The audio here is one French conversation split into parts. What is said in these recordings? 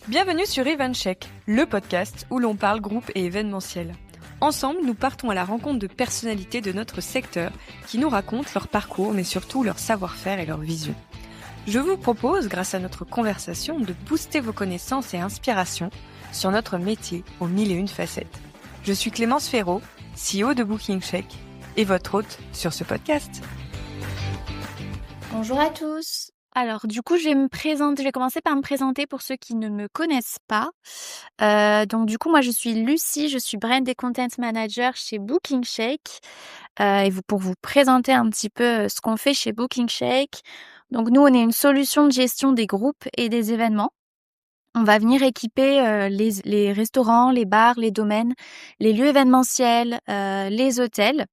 Bienvenue sur EventCheck, le podcast où l'on parle groupe et événementiel. Ensemble, nous partons à la rencontre de personnalités de notre secteur qui nous racontent leur parcours, mais surtout leur savoir-faire et leur vision. Je vous propose, grâce à notre conversation, de booster vos connaissances et inspirations sur notre métier aux 1001 facettes. Je suis Clémence Ferraud, CEO de BookingCheck, et votre hôte sur ce podcast. Bonjour à tous. Alors, du coup, je vais commencer par me présenter pour ceux qui ne me connaissent pas. Moi, je suis Lucie, je suis Brand et Content Manager chez BookingCheck. Pour vous présenter un petit peu ce qu'on fait chez BookingCheck. Donc, nous, on est une solution de gestion des groupes et des événements. On va venir équiper les restaurants, les bars, les domaines, les lieux événementiels, les hôtels.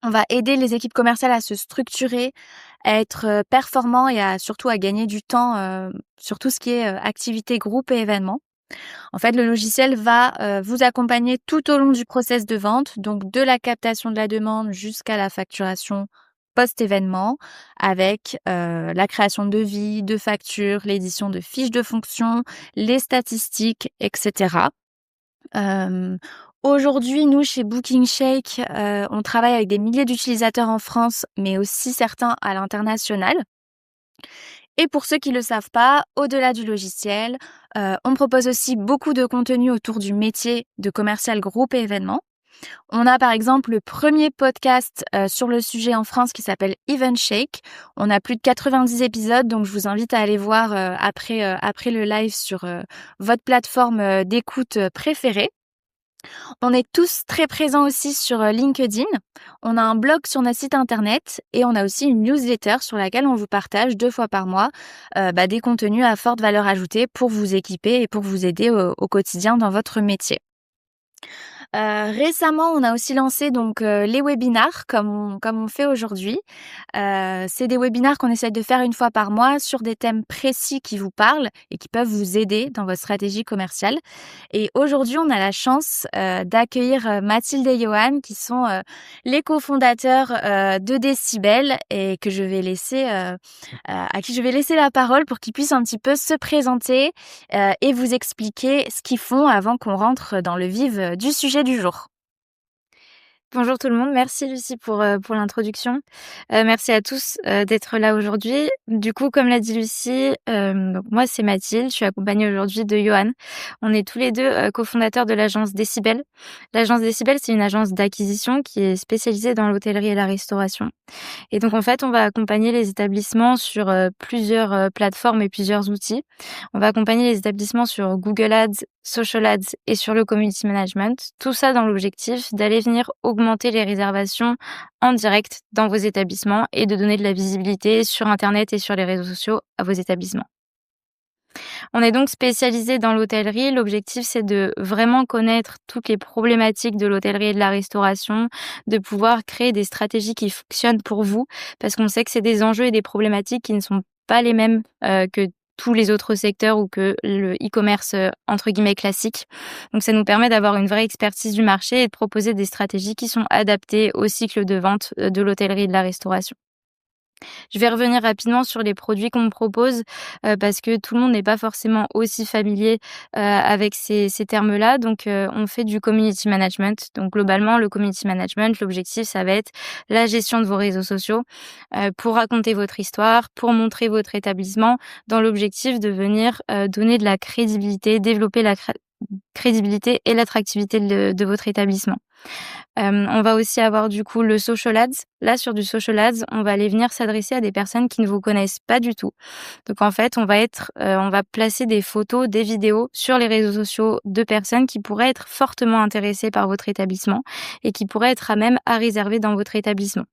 On va aider les équipes commerciales à se structurer, à être performants et surtout à gagner du temps sur tout ce qui est activité groupe et événements. En fait, le logiciel va vous accompagner tout au long du process de vente, donc de la captation de la demande jusqu'à la facturation post-événement, avec la création de devis, de factures, l'édition de fiches de fonction, les statistiques, etc. Aujourd'hui, nous, chez BookingCheck, on travaille avec des milliers d'utilisateurs en France, mais aussi certains à l'international. Et pour ceux qui ne le savent pas, au-delà du logiciel, on propose aussi beaucoup de contenu autour du métier de commercial groupe et événements. On a par exemple le premier podcast sur le sujet en France qui s'appelle EventCheck. On a plus de 90 épisodes, donc je vous invite à aller voir après le live sur votre plateforme d'écoute préférée. On est tous très présents aussi sur LinkedIn. On a un blog sur notre site internet et on a aussi une newsletter sur laquelle on vous partage 2 fois par mois des contenus à forte valeur ajoutée pour vous équiper et pour vous aider au quotidien dans votre métier. Récemment, on a aussi lancé les webinars comme on fait aujourd'hui. C'est des webinars qu'on essaie de faire 1 fois par mois sur des thèmes précis qui vous parlent et qui peuvent vous aider dans votre stratégie commerciale. Et aujourd'hui, on a la chance d'accueillir Mathilde et Johan qui sont les cofondateurs de Décibel et que je vais laisser à qui je vais laisser la parole pour qu'ils puissent un petit peu se présenter et vous expliquer ce qu'ils font avant qu'on rentre dans le vif du sujet du jour. Bonjour tout le monde, merci Lucie pour l'introduction. Merci à tous d'être là aujourd'hui. Du coup, comme l'a dit Lucie, donc moi c'est Mathilde, je suis accompagnée aujourd'hui de Johan. On est tous les deux cofondateurs de l'agence Décibel. L'agence Décibel, c'est une agence d'acquisition qui est spécialisée dans l'hôtellerie et la restauration. Et donc en fait, on va accompagner les établissements sur plusieurs plateformes et plusieurs outils. On va accompagner les établissements sur Google Ads, Social Ads et sur le Community Management. Tout ça dans l'objectif d'aller venir augmenter les réservations en direct dans vos établissements et de donner de la visibilité sur Internet et sur les réseaux sociaux à vos établissements. On est donc spécialisé dans l'hôtellerie. L'objectif, c'est de vraiment connaître toutes les problématiques de l'hôtellerie et de la restauration, de pouvoir créer des stratégies qui fonctionnent pour vous, parce qu'on sait que c'est des enjeux et des problématiques qui ne sont pas les mêmes que tous les autres secteurs ou que le e-commerce entre guillemets classique. Donc ça nous permet d'avoir une vraie expertise du marché et de proposer des stratégies qui sont adaptées au cycle de vente de l'hôtellerie et de la restauration. Je vais revenir rapidement sur les produits qu'on me propose parce que tout le monde n'est pas forcément aussi familier avec ces termes-là. Donc, on fait du community management. Donc, globalement, le community management, l'objectif, ça va être la gestion de vos réseaux sociaux pour raconter votre histoire, pour montrer votre établissement, dans l'objectif de venir donner de la crédibilité, développer la crédibilité et l'attractivité de votre établissement. On va aussi avoir du coup le social ads. Là, sur du social ads, on va aller venir s'adresser à des personnes qui ne vous connaissent pas du tout. Donc en fait, on va placer des photos, des vidéos sur les réseaux sociaux de personnes qui pourraient être fortement intéressées par votre établissement et qui pourraient être à même à réserver dans votre établissement.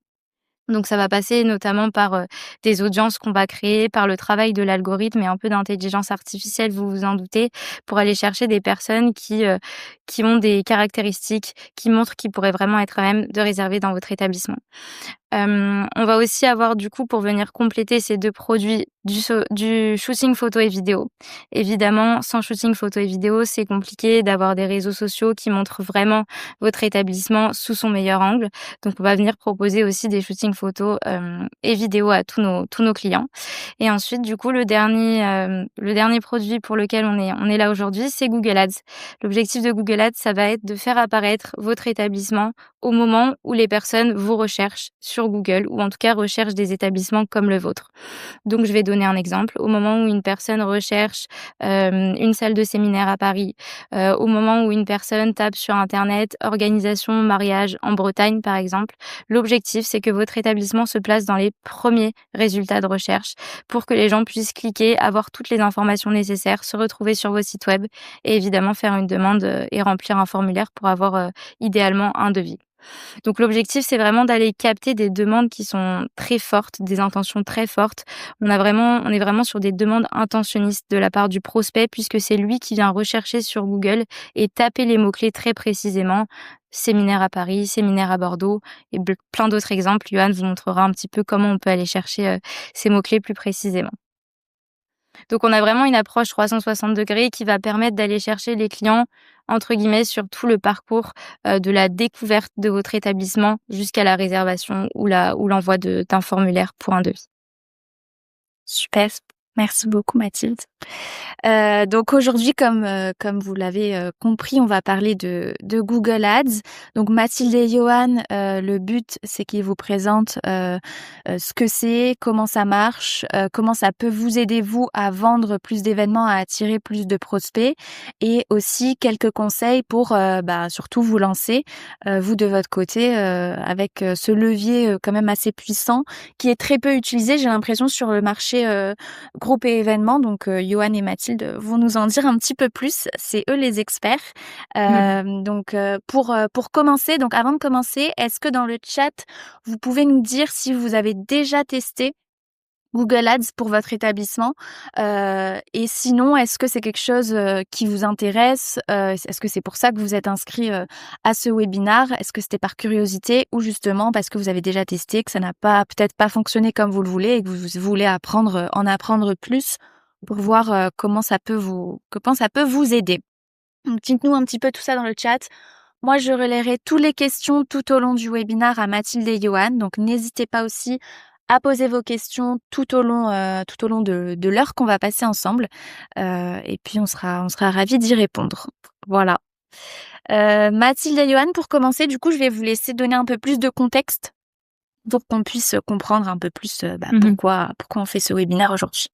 Donc ça va passer notamment par des audiences qu'on va créer, par le travail de l'algorithme et un peu d'intelligence artificielle, vous vous en doutez, pour aller chercher des personnes qui ont des caractéristiques qui montrent qu'ils pourraient vraiment être à même de réserver dans votre établissement. On va aussi avoir du coup, pour venir compléter ces 2 produits, du shooting photo et vidéo. Évidemment, sans shooting photo et vidéo, c'est compliqué d'avoir des réseaux sociaux qui montrent vraiment votre établissement sous son meilleur angle. Donc on va venir proposer aussi des shootings photos, et vidéos à tous nos clients. Et ensuite, du coup, le dernier produit pour lequel on est là aujourd'hui, c'est Google Ads. L'objectif de Google Ads, ça va être de faire apparaître votre établissement au moment où les personnes vous recherchent sur Google ou en tout cas recherchent des établissements comme le vôtre. Donc je vais donner un exemple. Au moment où une personne recherche, une salle de séminaire à Paris, au moment où une personne tape sur internet «organisation mariage en Bretagne» par exemple, l'objectif c'est que votre établissement se place dans les premiers résultats de recherche pour que les gens puissent cliquer, avoir toutes les informations nécessaires, se retrouver sur vos sites web et évidemment faire une demande, et remplir un formulaire pour avoir, idéalement un devis. Donc l'objectif, c'est vraiment d'aller capter des demandes qui sont très fortes, des intentions très fortes. On est vraiment sur des demandes intentionnistes de la part du prospect puisque c'est lui qui vient rechercher sur Google et taper les mots-clés très précisément. Séminaire à Paris, séminaire à Bordeaux et plein d'autres exemples. Yoann vous montrera un petit peu comment on peut aller chercher ces mots-clés plus précisément. Donc on a vraiment une approche 360 degrés qui va permettre d'aller chercher les clients, entre guillemets, sur tout le parcours, de la découverte de votre établissement jusqu'à la réservation ou l'envoi d'un formulaire pour un devis. Super, merci beaucoup Mathilde. Donc aujourd'hui, comme vous l'avez compris, on va parler de Google Ads. Donc Mathilde et Yoann, le but c'est qu'ils vous présentent ce que c'est, comment ça marche, comment ça peut vous aider vous à vendre plus d'événements, à attirer plus de prospects, et aussi quelques conseils pour surtout vous lancer vous de votre côté avec ce levier quand même assez puissant qui est très peu utilisé, j'ai l'impression, sur le marché groupe et événements. Donc Yoann et Mathilde vont nous en dire un petit peu plus. C'est eux les experts. Donc pour commencer, donc avant de commencer, est-ce que dans le chat, vous pouvez nous dire si vous avez déjà testé Google Ads pour votre établissement, et sinon, est-ce que c'est quelque chose qui vous intéresse? Est-ce que c'est pour ça que vous êtes inscrit à ce webinaire? Est-ce que c'était par curiosité ou justement parce que vous avez déjà testé, que ça n'a peut-être pas fonctionné comme vous le voulez et que vous voulez en apprendre plus pour voir comment ça peut vous aider? Donc dites-nous un petit peu tout ça dans le chat. Moi, je relayerai toutes les questions tout au long du webinaire à Mathilde et Yoann, donc n'hésitez pas aussi à poser vos questions tout au long de l'heure qu'on va passer ensemble, et puis on sera ravis d'y répondre. Voilà. Mathilde et Yoann, pour commencer, du coup, je vais vous laisser donner un peu plus de contexte pour qu'on puisse comprendre un peu plus pourquoi on fait ce webinaire aujourd'hui.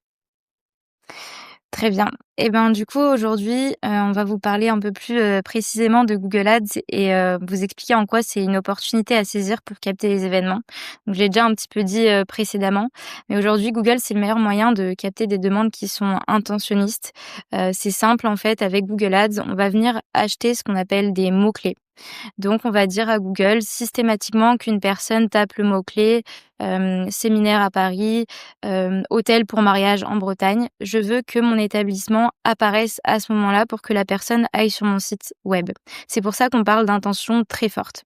Très bien. Et ben du coup aujourd'hui, on va vous parler un peu plus, précisément de Google Ads et vous expliquer en quoi c'est une opportunité à saisir pour capter les événements. Donc je l'ai déjà un petit peu dit, précédemment, mais aujourd'hui Google, c'est le meilleur moyen de capter des demandes qui sont intentionnistes. C'est simple en fait, avec Google Ads, on va venir acheter ce qu'on appelle des mots-clés. Donc on va dire à Google systématiquement qu'une personne tape le mot-clé, séminaire à Paris, hôtel pour mariage en Bretagne. Je veux que mon établissement apparaisse à ce moment-là pour que la personne aille sur mon site web. C'est pour ça qu'on parle d'intention très forte.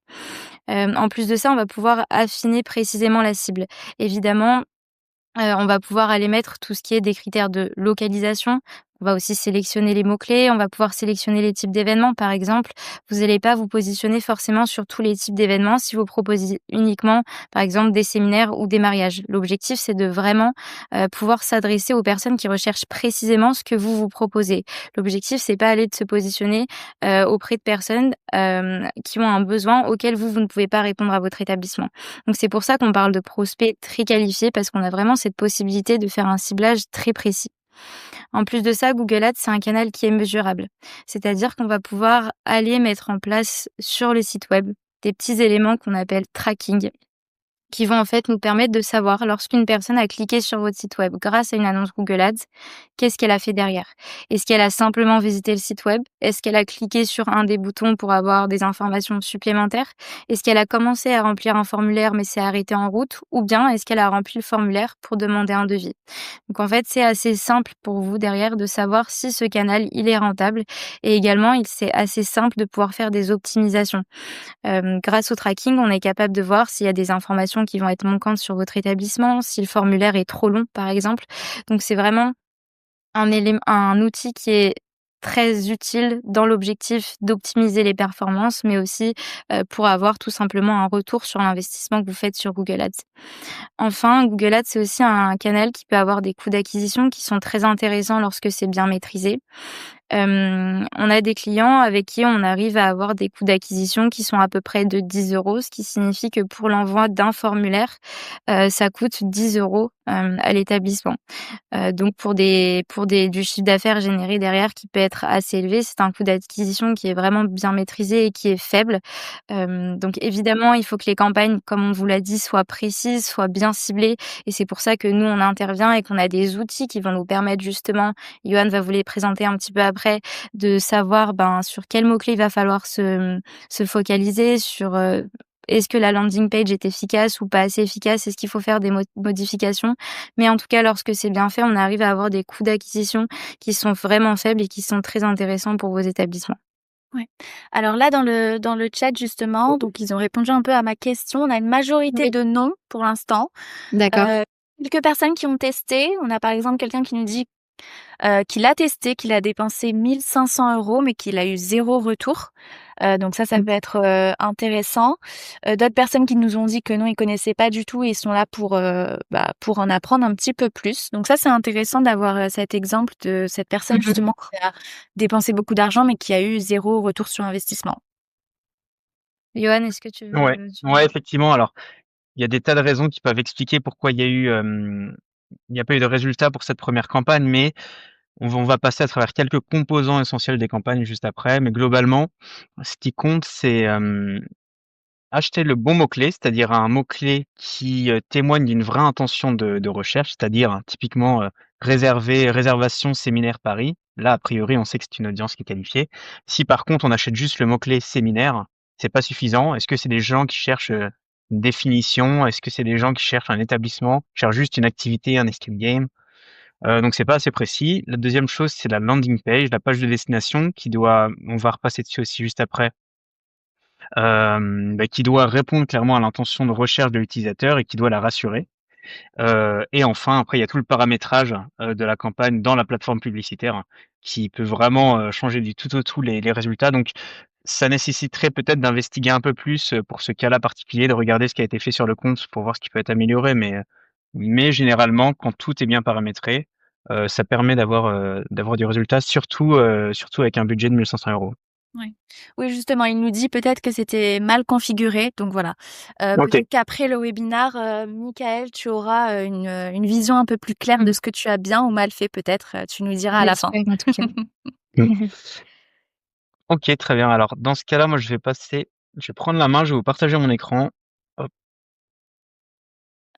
En plus de ça, on va pouvoir affiner précisément la cible. Évidemment, on va pouvoir aller mettre tout ce qui est des critères de localisation. On va aussi sélectionner les mots-clés, on va pouvoir sélectionner les types d'événements. Par exemple, vous n'allez pas vous positionner forcément sur tous les types d'événements si vous proposez uniquement, par exemple, des séminaires ou des mariages. L'objectif, c'est de vraiment pouvoir s'adresser aux personnes qui recherchent précisément ce que vous proposez. L'objectif, c'est pas aller de se positionner auprès de personnes qui ont un besoin auquel vous ne pouvez pas répondre à votre établissement. Donc c'est pour ça qu'on parle de prospects très qualifiés parce qu'on a vraiment cette possibilité de faire un ciblage très précis. En plus de ça, Google Ads, c'est un canal qui est mesurable. C'est-à-dire qu'on va pouvoir aller mettre en place sur le site web des petits éléments qu'on appelle tracking, qui vont en fait nous permettre de savoir lorsqu'une personne a cliqué sur votre site web grâce à une annonce Google Ads, qu'est-ce qu'elle a fait derrière. Est-ce qu'elle a simplement visité le site web? Est-ce qu'elle a cliqué sur un des boutons pour avoir des informations supplémentaires? Est-ce qu'elle a commencé à remplir un formulaire mais s'est arrêtée en route? Ou bien est-ce qu'elle a rempli le formulaire pour demander un devis? Donc en fait, c'est assez simple pour vous derrière de savoir si ce canal il est rentable et également c'est assez simple de pouvoir faire des optimisations. Grâce au tracking, on est capable de voir s'il y a des informations informations qui vont être manquantes sur votre établissement, si le formulaire est trop long, par exemple. Donc c'est vraiment un outil qui est très utile dans l'objectif d'optimiser les performances, mais aussi, pour avoir tout simplement un retour sur l'investissement que vous faites sur Google Ads. Enfin, Google Ads, c'est aussi un canal qui peut avoir des coûts d'acquisition qui sont très intéressants lorsque c'est bien maîtrisé. On a des clients avec qui on arrive à avoir des coûts d'acquisition qui sont à peu près de 10 €, ce qui signifie que pour l'envoi d'un formulaire, ça coûte 10 € à l'établissement. Donc pour du chiffre d'affaires généré derrière qui peut être assez élevé, c'est un coût d'acquisition qui est vraiment bien maîtrisé et qui est faible. Donc évidemment, il faut que les campagnes, comme on vous l'a dit, soient précises, soient bien ciblées et c'est pour ça que nous, on intervient et qu'on a des outils qui vont nous permettre justement, Yoann va vous les présenter un petit peu après, de savoir, sur quels mots-clés il va falloir se focaliser, sur, est-ce que la landing page est efficace ou pas assez efficace? Est-ce qu'il faut faire des modifications? Mais en tout cas, lorsque c'est bien fait, on arrive à avoir des coûts d'acquisition qui sont vraiment faibles et qui sont très intéressants pour vos établissements. Ouais. Alors là, dans le chat justement, donc ils ont répondu un peu à ma question. On a une majorité Oui. de non pour l'instant. D'accord. Quelques personnes qui ont testé. On a par exemple quelqu'un qui nous dit qu'il a testé, qu'il a dépensé 1 500 € mais qu'il a eu 0 retour. Donc ça peut être, intéressant. D'autres personnes qui nous ont dit que non, ils connaissaient pas du tout et ils sont là pour en apprendre un petit peu plus. Donc ça, c'est intéressant d'avoir, cet exemple de cette personne justement qui a dépensé beaucoup d'argent mais qui a eu 0 retour sur investissement. Yoann, est-ce que tu Ouais, veux ouais, effectivement. Alors, il y a des tas de raisons qui peuvent expliquer pourquoi il n'y a pas eu de résultat pour cette première campagne, mais on va passer à travers quelques composants essentiels des campagnes juste après. Mais globalement, ce qui compte, c'est acheter le bon mot-clé, c'est-à-dire un mot-clé qui témoigne d'une vraie intention de recherche, c'est-à-dire typiquement réservation séminaire Paris. Là, a priori, on sait que c'est une audience qui est qualifiée. Si par contre on achète juste le mot-clé séminaire, c'est pas suffisant. Est-ce que c'est des gens qui cherchent une définition? Est-ce que c'est des gens qui cherchent un établissement, cherchent juste une activité, un escape game? Donc c'est pas assez précis. La deuxième chose, c'est la landing page, la page de destination on va repasser dessus aussi juste après, qui doit répondre clairement à l'intention de recherche de l'utilisateur et qui doit la rassurer. Et enfin, après, il y a tout le paramétrage de la campagne dans la plateforme publicitaire qui peut vraiment changer du tout au tout les résultats. Donc, ça nécessiterait peut-être d'investiguer un peu plus pour ce cas-là particulier, de regarder ce qui a été fait sur le compte pour voir ce qui peut être amélioré. Mais généralement, quand tout est bien paramétré, ça permet d'avoir du résultat, surtout avec un budget de 1 500 €. Ouais. Oui, justement, il nous dit peut-être que c'était mal configuré. Donc voilà. OK. Peut-être qu'après le webinar, Michael, tu auras, une vision un peu plus claire de ce que tu as bien ou mal fait peut-être, tu nous diras à la fin. j'espère en tout cas. Mmh. OK, très bien. Alors dans ce cas-là, moi je vais prendre la main, je vais vous partager mon écran. Hop.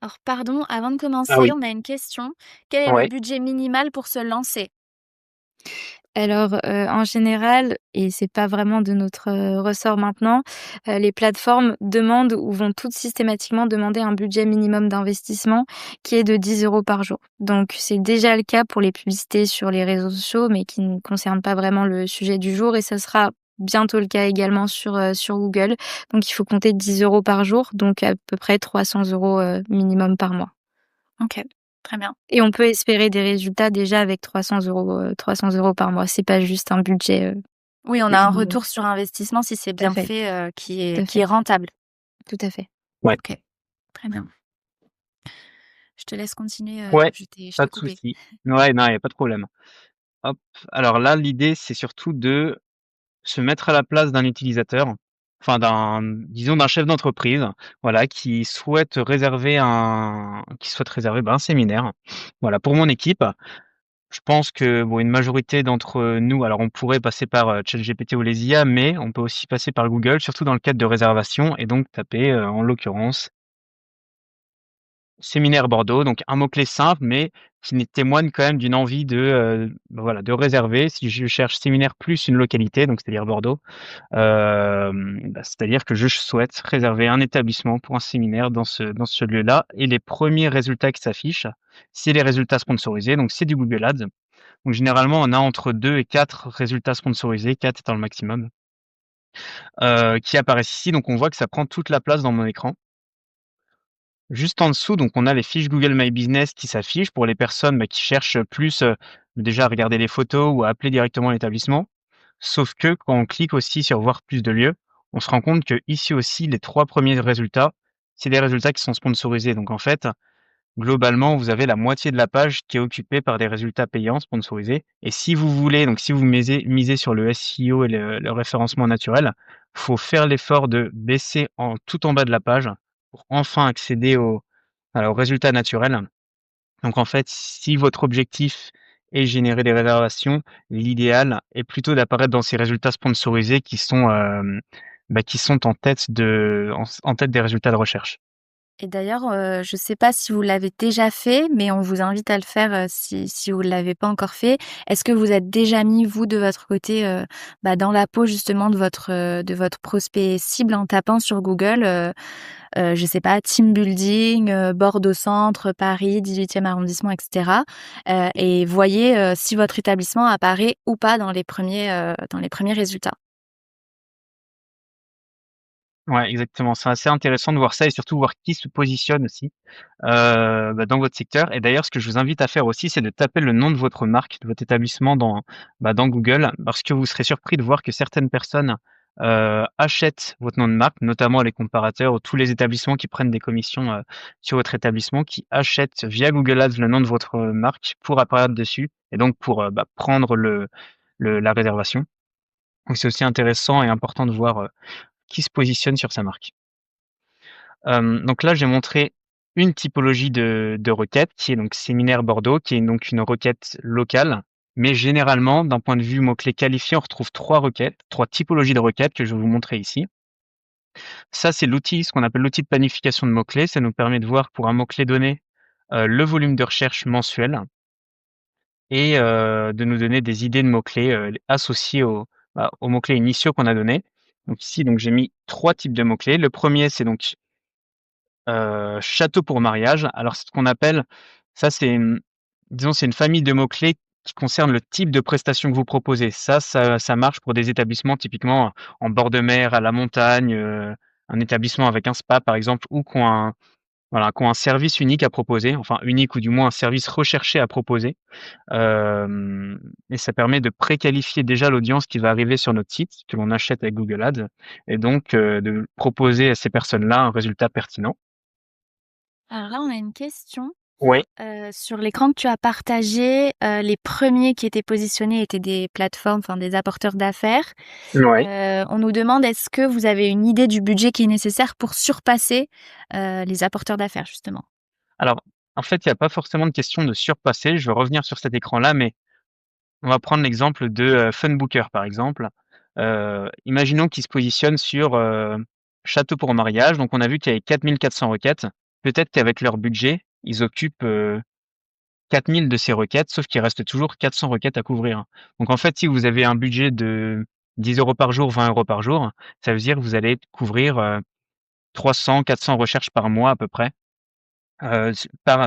Alors pardon, avant de Ah commencer, oui. on a une question. Quel est le Ouais. budget minimal pour se lancer? Alors, en général, et c'est pas vraiment de notre, ressort maintenant, les plateformes demandent ou vont toutes systématiquement demander un budget minimum d'investissement qui est de 10 € par jour. Donc c'est déjà le cas pour les publicités sur les réseaux sociaux, mais qui ne concernent pas vraiment le sujet du jour et ça sera bientôt le cas également sur Google. Donc il faut compter 10 € par jour, donc à peu près 300 € minimum par mois. OK, très bien. Et on peut espérer des résultats déjà avec 300 €, 300 € par mois. C'est pas juste un budget, Oui, on a un retour sur investissement si c'est Tout à bien fait. fait, qui Tout à est fait. rentable. Tout à fait. Ouais. OK, très bien. Je te laisse continuer, Ouais, je pas t'ai de coupé. souci. Ouais, non, il y a pas de problème. Hop. Alors là, l'idée, c'est surtout de se mettre à la place d'un utilisateur, enfin disons d'un chef d'entreprise, voilà, qui souhaite réserver, un séminaire. Voilà, pour mon équipe. Je pense que, bon, une majorité d'entre nous, alors on pourrait passer par, ChatGPT ou les IA, mais on peut aussi passer par Google, surtout dans le cadre de réservation et donc taper, en l'occurrence séminaire Bordeaux, donc un mot-clé simple, mais qui témoigne quand même d'une envie voilà, de réserver. Si je cherche séminaire plus une localité, donc c'est-à-dire Bordeaux, c'est-à-dire que je souhaite réserver un établissement pour un séminaire dans ce lieu-là et les premiers résultats qui s'affichent, c'est les résultats sponsorisés, donc c'est du Google Ads. Donc généralement, on a entre 2 et 4 résultats sponsorisés, 4 étant le maximum, qui apparaissent ici. Donc on voit que ça prend toute la place dans mon écran. Juste en dessous, donc on a les fiches Google My Business qui s'affichent pour les personnes, qui cherchent plus, déjà à regarder les photos ou à appeler directement l'établissement. Sauf que quand on clique aussi sur voir plus de lieux, on se rend compte que ici aussi les 3 premiers résultats, c'est des résultats qui sont sponsorisés. Donc en fait, globalement, vous avez la moitié de la page qui est occupée par des résultats payants sponsorisés et si vous voulez, donc si vous misez sur le SEO et le référencement naturel, faut faire l'effort de baisser tout en bas de la page pour enfin accéder aux résultats naturels. Donc en fait, si votre objectif est générer des réservations, l'idéal est plutôt d'apparaître dans ces résultats sponsorisés qui sont en tête des résultats de recherche. Et d'ailleurs, je ne sais pas si vous l'avez déjà fait, mais on vous invite à le faire, si vous ne l'avez pas encore fait. Est-ce que vous êtes déjà mis, vous, de votre côté, dans la peau justement de votre prospect cible en tapant sur Google, je sais pas, team building, Bordeaux Centre, Paris, 18e arrondissement, et cetera, et voyez, si votre établissement apparaît ou pas dans les premiers résultats. Ouais, exactement. C'est assez intéressant de voir ça et surtout voir qui se positionne aussi, dans votre secteur et d'ailleurs, ce que je vous invite à faire aussi, c'est de taper le nom de votre marque, de votre établissement dans Google parce que vous serez surpris de voir que certaines personnes, achètent votre nom de marque, notamment les comparateurs ou tous les établissements qui prennent des commissions, sur votre établissement, qui achètent via Google Ads le nom de votre marque pour apparaître dessus et donc pour, prendre la réservation. Donc c'est aussi intéressant et important de voir, qui se positionne sur sa marque. Donc là, j'ai montré une typologie de requête qui est donc séminaire Bordeaux, qui est donc une requête locale. Mais généralement, d'un point de vue mots-clés qualifiés, on retrouve 3 requêtes, 3 typologies de requêtes que je vais vous montrer ici. Ça, c'est l'outil, ce qu'on appelle l'outil de planification de mots-clés. Ça nous permet de voir pour un mot-clé donné, le volume de recherche mensuel et de nous donner des idées de mots-clés, associés aux mots-clés initiaux qu'on a donnés. Donc ici, donc j'ai mis 3 types de mots-clés. Le premier, c'est donc château pour mariage. Alors c'est ce qu'on appelle ça c'est, disons c'est une famille de mots-clés qui concerne le type de prestation que vous proposez. Ça marche pour des établissements typiquement en bord de mer, à la montagne, un établissement avec un spa par exemple ou qui ont un service unique à proposer, enfin unique ou du moins un service recherché à proposer. Et ça permet de préqualifier déjà l'audience qui va arriver sur notre site, que l'on achète avec Google Ads et donc de proposer à ces personnes-là un résultat pertinent. Alors là, on a une question. Oui. Sur l'écran que tu as partagé, les premiers qui étaient positionnés étaient des plateformes, enfin des apporteurs d'affaires. Ouais. On nous demande, est-ce que vous avez une idée du budget qui est nécessaire pour surpasser, les apporteurs d'affaires justement? Alors, en fait, il y a pas forcément de question de surpasser. Je vais revenir sur cet écran-là, mais on va prendre l'exemple de, Funbooker, par exemple. Imaginons qu'ils se positionnent sur, château pour mariage. Donc on a vu qu'il y avait 4 400 requêtes. Peut-être qu'avec leur budget, ils occupent, 4 000 de ces requêtes, sauf qu'il reste toujours 400 requêtes à couvrir. Donc en fait, si vous avez un budget de 10 € par jour, 20 € par jour, ça veut dire que vous allez couvrir, 300-400 recherches par mois à peu près.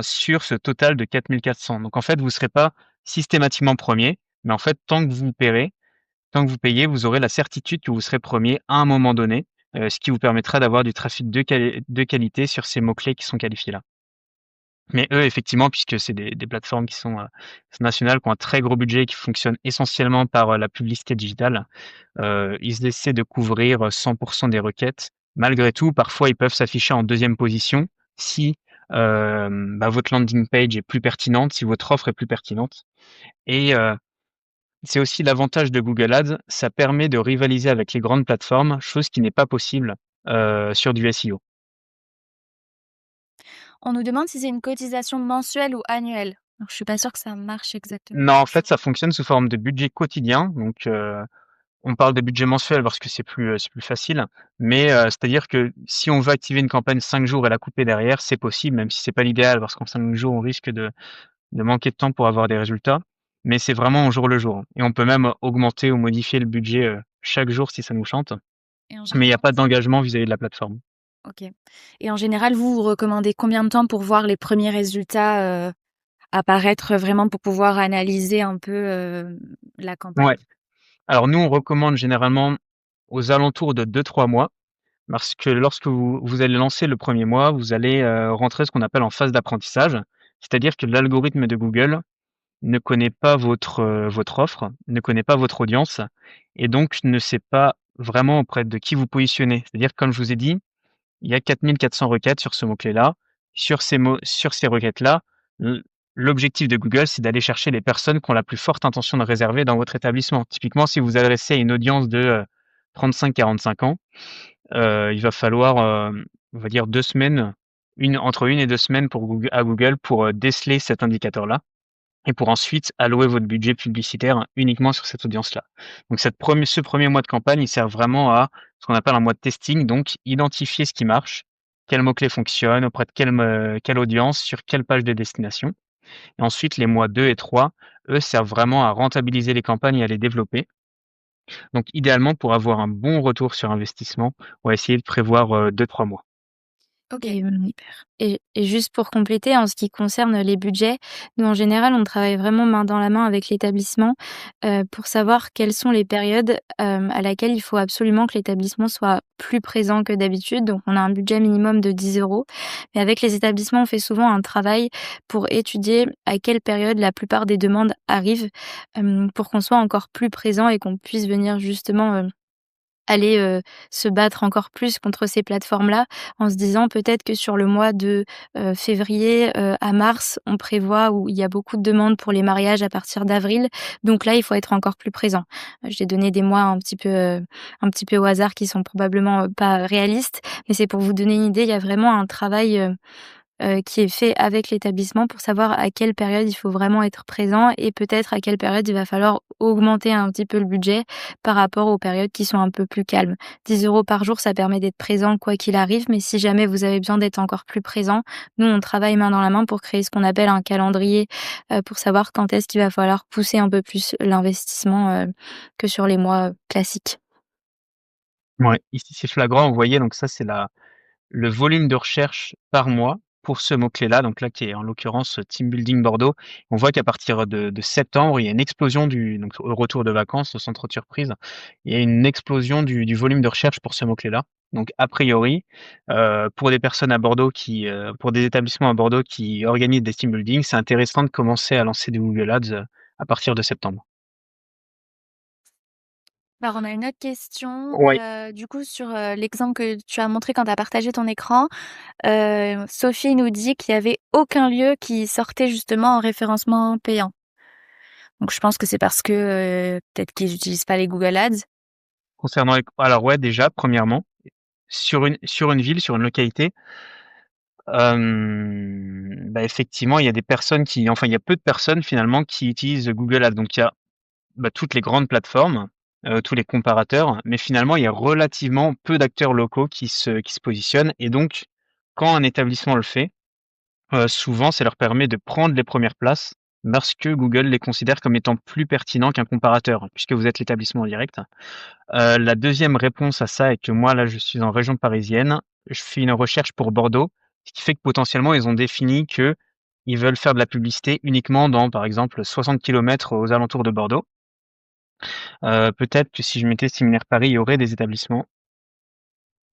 Sur ce total de 4 400. Donc en fait, vous ne serez pas systématiquement premier, mais en fait, tant que vous payez, vous aurez la certitude que vous serez premier à un moment donné, ce qui vous permettra d'avoir du trafic de qualité sur ces mots-clés qui sont qualifiés là. Mais eux, effectivement, puisque c'est des plateformes qui sont, nationales, qui ont un très gros budget et qui fonctionnent essentiellement par, la publicité digitale, ils essaient de couvrir, 100 des requêtes. Malgré tout, parfois, ils peuvent s'afficher en deuxième position si, votre landing page est plus pertinente, si votre offre est plus pertinente et c'est aussi l'avantage de Google Ads, ça permet de rivaliser avec les grandes plateformes, chose qui n'est pas possible, sur du SEO. On nous demande si c'est une cotisation mensuelle ou annuelle. Alors je suis pas sûre que ça marche exactement. Non, en fait, ça fonctionne sous forme de budget quotidien, donc on parle de budget mensuel parce que c'est plus facile, mais c'est-à-dire que si on veut activer une campagne 5 jours et la couper derrière, c'est possible, même si c'est pas l'idéal parce qu'en 5 jours, on risque de manquer de temps pour avoir des résultats, mais c'est vraiment au jour le jour et on peut même augmenter ou modifier le budget, chaque jour si ça nous chante, Et en mais il y a général, pas d'engagement vis-à-vis de la plateforme. OK. Et en général, vous recommandez combien de temps pour voir les premiers résultats, apparaître vraiment pour pouvoir analyser un peu, la campagne? Ouais. Alors nous, on recommande généralement aux alentours de 2-3 mois. Parce que lorsque vous allez lancer le premier mois, vous allez, rentrer ce qu'on appelle en phase d'apprentissage. C'est-à-dire que l'algorithme de Google ne connaît pas votre offre, ne connaît pas votre audience et donc ne sait pas vraiment auprès de qui vous positionnez. C'est-à-dire, comme je vous ai dit, il y a 4 400 requêtes sur ce mot-clé-là. Sur ces requêtes-là, l'objectif de Google, c'est d'aller chercher les personnes qui ont la plus forte intention de réserver dans votre établissement. Typiquement, si vous adressez à une audience de, 35-45 ans, il va falloir, on va dire 2 semaines, entre 1 et 2 semaines à Google pour, déceler cet indicateur-là et pour ensuite allouer votre budget publicitaire uniquement sur cette audience-là. Donc ce premier mois de campagne, il sert vraiment à ce qu'on appelle un mois de testing, donc identifier ce qui marche, quels mots-clés fonctionnent, auprès de quelle audience, sur quelle page de destination. Et ensuite, les mois 2 et 3, eux, servent vraiment à rentabiliser les campagnes et à les développer. Donc idéalement, pour avoir un bon retour sur investissement, on va essayer de prévoir 2-3 mois. OK. Et juste pour compléter, en ce qui concerne les budgets, nous, en général, on travaille vraiment main dans la main avec l'établissement, pour savoir quelles sont les périodes, à laquelle il faut absolument que l'établissement soit plus présent que d'habitude. Donc on a un budget minimum de 10 €. Mais avec les établissements, on fait souvent un travail pour étudier à quelle période la plupart des demandes arrivent, pour qu'on soit encore plus présent et qu'on puisse venir justement, aller, se battre encore plus contre ces plateformes-là, en se disant peut-être que sur le mois de, février, à mars, on prévoit où il y a beaucoup de demandes pour les mariages à partir d'avril, donc là, il faut être encore plus présent. J'ai donné des mois un petit peu au hasard qui sont probablement, pas réalistes, mais c'est pour vous donner une idée, il y a vraiment un travail, qui est fait avec l'établissement pour savoir à quelle période il faut vraiment être présent et peut-être à quelle période il va falloir augmenter un petit peu le budget par rapport aux périodes qui sont un peu plus calmes. 10 € par jour, ça permet d'être présent quoi qu'il arrive, mais si jamais vous avez besoin d'être encore plus présent, nous, on travaille main dans la main pour créer ce qu'on appelle un calendrier, pour savoir quand est-ce qu'il va falloir pousser un peu plus l'investissement, que sur les mois, classiques. Ouais, ici, c'est flagrant, vous voyez, donc ça, c'est le volume de recherche par mois pour ce mot-clé-là, donc là qui est en l'occurrence Team Building Bordeaux. On voit qu'à partir de septembre, il y a une explosion donc au retour de vacances, au centre de surprise, il y a une explosion du volume de recherche pour ce mot-clé-là. Donc a priori, pour des personnes à Bordeaux pour des établissements à Bordeaux qui organisent des team building, c'est intéressant de commencer à lancer des Google Ads, à partir de septembre. Alors, on a une autre question, Oui. du coup, sur, l'exemple que tu as montré quand tu as partagé ton écran. Sophie nous dit qu'il y avait aucun lieu qui sortait justement en référencement payant. Donc je pense que c'est parce que, peut-être qu'ils n'utilisent pas les Google Ads. Concernant alors ouais, déjà, premièrement, sur une ville, sur une localité, bah, effectivement, il y a des personnes il y a peu de personnes finalement qui utilisent Google Ads. Donc il y a, bah, toutes les grandes plateformes, tous les comparateurs, mais finalement, il y a relativement peu d'acteurs locaux qui se positionnent et donc quand un établissement le fait, souvent ça leur permet de prendre les premières places parce que Google les considère comme étant plus pertinents qu'un comparateur, puisque vous êtes l'établissement en direct. La deuxième réponse à ça est que moi, là, je suis en région parisienne. Je fais une recherche pour Bordeaux, ce qui fait que potentiellement, ils ont défini que ils veulent faire de la publicité uniquement dans, par exemple, 60 kilomètres aux alentours de Bordeaux. Peut-être que si je mettais Séminaire Paris, il y aurait des établissements.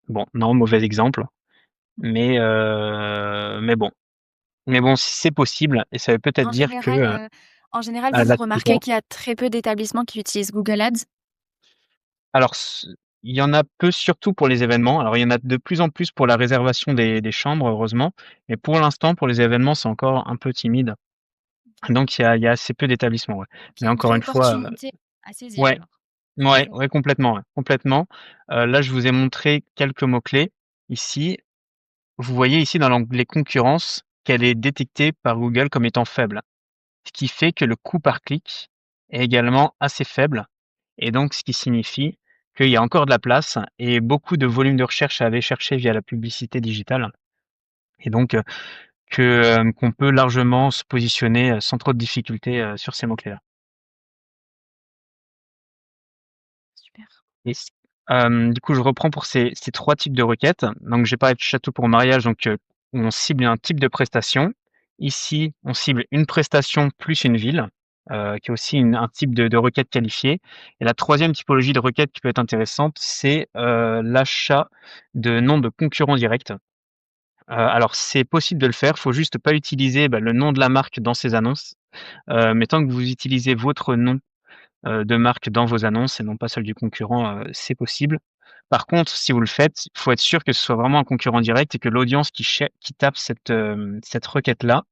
Bon, non, mauvais exemple, mais bon. Mais bon, si c'est possible et ça veut peut-être En dire que, général, en général, vous là, remarquez qu'il y a très peu d'établissements qui utilisent Google Ads? alors il y en a peu, surtout pour les événements. Alors il y en a de plus en plus pour la réservation des chambres, heureusement, mais pour l'instant, pour les événements, c'est encore un peu timide. Donc il y a assez peu d'établissements, ouais. OK, Mais une encore vraie une fois, opportunité à saisir ouais, alors. ouais, OK. ouais, complètement, ouais, complètement. Là, je vous ai montré quelques mots-clés ici. Vous voyez ici dans l'onglet concurrence qu'elle est détectée par Google comme étant faible, ce qui fait que le coût par clic est également assez faible et donc ce qui signifie qu'il y a encore de la place et beaucoup de volume de recherche à aller chercher via la publicité digitale et donc qu'on peut largement se positionner, sans trop de difficultés, sur ces mots-clés-là. Super. Et du coup, je reprends pour ces 3 types de requêtes. Donc j'ai parlé de château pour mariage, donc où on cible un type de prestation. Ici, on cible une prestation plus une ville. qui est aussi un type de requête qualifiée. Et la troisième typologie de requête qui peut être intéressante, c'est l'achat de noms de concurrents directs. Alors c'est possible de le faire, faut juste pas utiliser le nom de la marque dans ces annonces, mais tant que vous utilisez votre nom de marque dans vos annonces et non pas celle du concurrent, c'est possible. Par contre, si vous le faites, il faut être sûr que ce soit vraiment un concurrent direct et que l'audience qui tape cette requête-là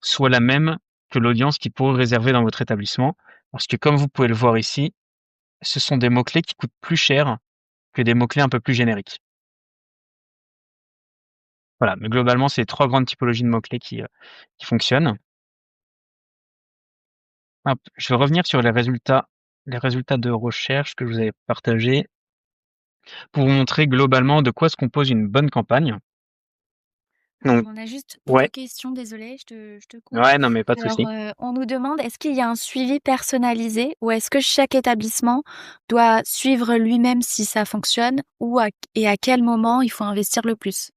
soit la même que l'audience qui pourrait réserver dans votre établissement. Parce que comme vous pouvez le voir ici, ce sont des mots-clés qui coûtent plus cher que des mots-clés un peu plus génériques. Voilà, mais globalement, c'est les 3 grandes typologies de mots-clés qui fonctionnent. Hop, je vais revenir sur les résultats de recherche que je vous avais partagés pour vous montrer globalement de quoi se compose une bonne campagne. Donc On a juste 2 ouais, questions, désolée, je te coupe. ouais, non, mais pas de Alors, souci. on nous demande: est-ce qu'il y a un suivi personnalisé ou est-ce que chaque établissement doit suivre lui-même si ça fonctionne ou et à quel moment il faut investir le plus?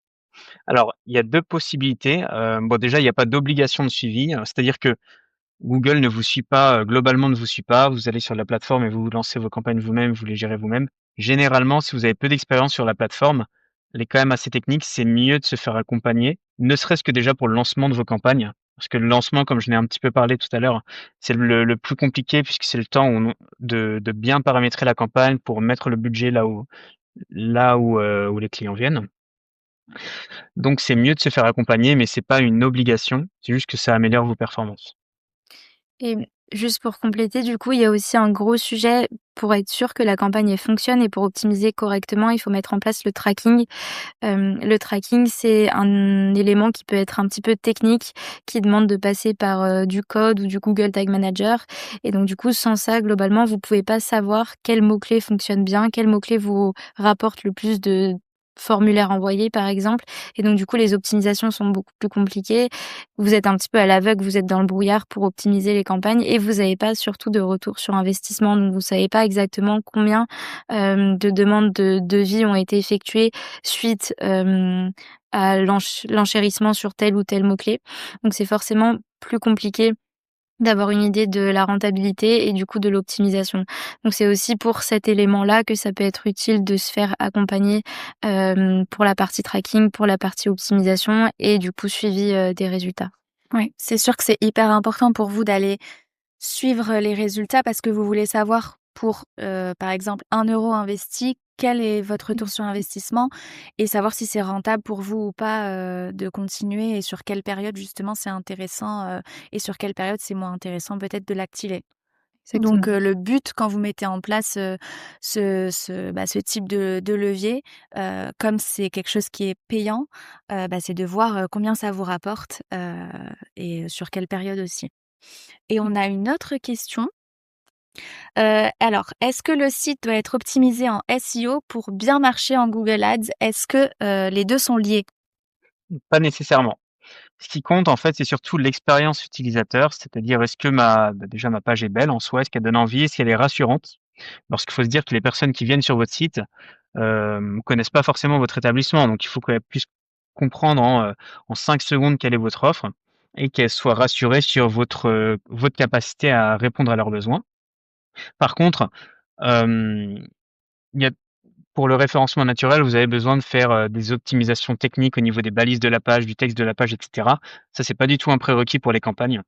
Alors, il y a 2 possibilités. Bon, déjà, il y a pas d'obligation de suivi, c'est-à-dire que Google ne vous suit pas, globalement ne vous suit pas. Vous allez sur la plateforme et vous lancez vos campagnes vous-même, vous les gérez vous-même. Généralement, si vous avez peu d'expérience sur la plateforme, elle est quand même assez technique, c'est mieux de se faire accompagner, ne serait-ce que déjà pour le lancement de vos campagnes. Parce que le lancement, comme je n'ai un petit peu parlé tout à l'heure, c'est le plus compliqué puisque c'est le temps de bien paramétrer la campagne pour mettre le budget où les clients viennent. Donc c'est mieux de se faire accompagner, mais c'est pas une obligation, c'est juste que ça améliore vos performances. Et juste pour compléter, du coup, il y a aussi un gros sujet pour être sûr que la campagne elle fonctionne et pour optimiser correctement, il faut mettre en place le tracking. Le tracking, c'est un élément qui peut être un petit peu technique, qui demande de passer par, du code ou du Google Tag Manager et donc du coup, sans ça, globalement, vous pouvez pas savoir quels mots-clés fonctionnent bien, quels mots-clés vous rapportent le plus de formulaires envoyés, par exemple et donc du coup, les optimisations sont beaucoup plus compliquées. Vous êtes un petit peu à l'aveugle, vous êtes dans le brouillard pour optimiser les campagnes et vous avez pas surtout de retour sur investissement, donc vous savez pas exactement combien, de demandes de devis ont été effectuées suite, à l'enchérissement sur tel ou tel mot-clé. Donc c'est forcément plus compliqué d'avoir une idée de la rentabilité et du coup de l'optimisation. Donc c'est aussi pour cet élément-là que ça peut être utile de se faire accompagner, pour la partie tracking, pour la partie optimisation et du coup suivi, des résultats. Oui, c'est sûr que c'est hyper important pour vous d'aller suivre les résultats parce que vous voulez savoir pour, par exemple 1 € investi, quel est votre retour sur investissement et savoir si c'est rentable pour vous ou pas, de continuer et sur quelle période justement c'est intéressant, et sur quelle période c'est moins intéressant peut-être de l'activer. Donc Exactement. le but quand vous mettez en place, ce type de levier, comme c'est quelque chose qui est payant, c'est de voir, combien ça vous rapporte, et sur quelle période aussi. Et on a une autre question. Alors, est-ce que le site doit être optimisé en SEO pour bien marcher en Google Ads? Est-ce que, les 2 sont liés? Pas nécessairement. Ce qui compte, en fait, c'est surtout l'expérience utilisateur, c'est-à-dire est-ce que déjà ma page est belle en soi, est-ce qu'elle donne envie, est-ce qu'elle est rassurante? Parce qu'il faut se dire que les personnes qui viennent sur votre site, connaissent pas forcément votre établissement, donc il faut qu'elles puissent comprendre en 5 secondes quelle est votre offre et qu'elles soient rassurées sur votre capacité à répondre à leurs besoins. Par contre, hem, il y a pour le référencement naturel, vous avez besoin de faire, des optimisations techniques au niveau des balises de la page, du texte de la page et cetera. Ça, c'est pas du tout un prérequis pour les campagnes,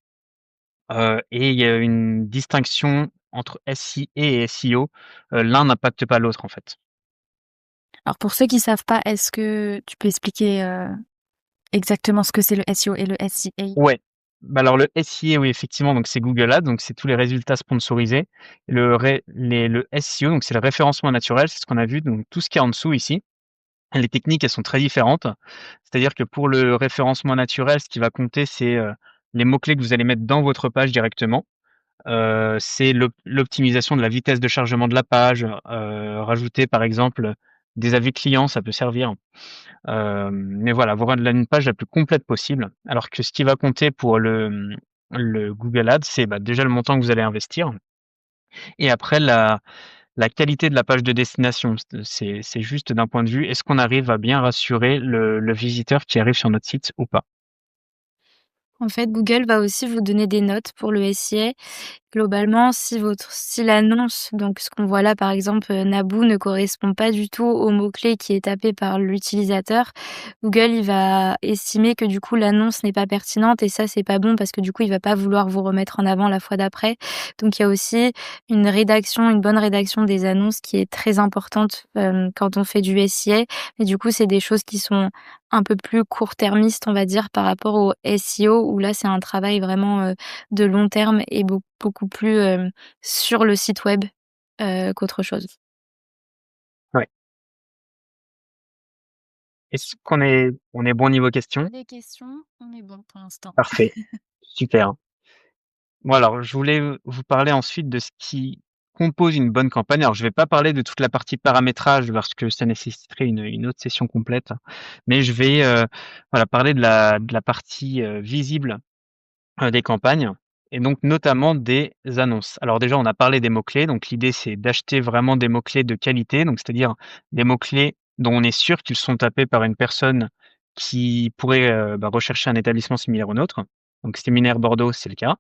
et il y a une distinction entre SI et SEO, l'un n'impacte pas l'autre, en fait. Alors pour ceux qui savent pas, est-ce que tu peux expliquer, exactement ce que c'est le SEO et le SEA? Ouais, alors le SIA, oui, effectivement, donc c'est Google Ads, donc c'est tous les résultats sponsorisés. Le SEO, donc c'est le référencement naturel, c'est ce qu'on a vu, donc tout ce qui est en dessous ici. Les techniques, elles sont très différentes. C'est-à-dire que pour le référencement naturel, ce qui va compter, c'est, les mots-clés que vous allez mettre dans votre page directement. C'est l'optimisation de la vitesse de chargement de la page, rajouter par exemple, des avis clients, ça peut servir. Mais voilà, avoir une page la plus complète possible. Alors que ce qui va compter pour le Google Ads, c'est, déjà le montant que vous allez investir et après la qualité de la page de destination. C'est juste d'un point de vue, est-ce qu'on arrive à bien rassurer le visiteur qui arrive sur notre site ou pas? En fait, Google va aussi vous donner des notes pour le SEA Globalement, si l'annonce, donc ce qu'on voit là par exemple, Naboo ne correspond pas du tout au mot-clé qui est tapé par l'utilisateur, Google il va estimer que du coup l'annonce n'est pas pertinente et ça c'est pas bon parce que du coup il va pas vouloir vous remettre en avant la fois d'après. Donc il y a aussi une bonne rédaction des annonces qui est très importante, quand on fait du SIA. Mais du coup c'est des choses qui sont un peu plus court-termistes, on va dire, par rapport au SEO où là c'est un travail vraiment, de long terme et beaucoup plus, sur le site web, qu'autre chose. Ouais. Est-ce qu'on est bon niveau questions? Des questions? On est bon pour l'instant. Parfait, super. Bon alors, je voulais, vous parler ensuite de ce qui compose une bonne campagne. Alors je vais pas parler de toute la partie paramétrage parce que ça nécessiterait une autre session complète, mais je vais, voilà, parler de la partie, visible, des campagnes et donc notamment des annonces. Alors déjà, on a parlé des mots-clés, donc l'idée c'est d'acheter vraiment des mots-clés de qualité, donc c'est-à-dire des mots-clés dont on est sûr qu'ils sont tapés par une personne qui pourrait, rechercher un établissement similaire au nôtre. Donc séminaire Bordeaux, c'est le cas.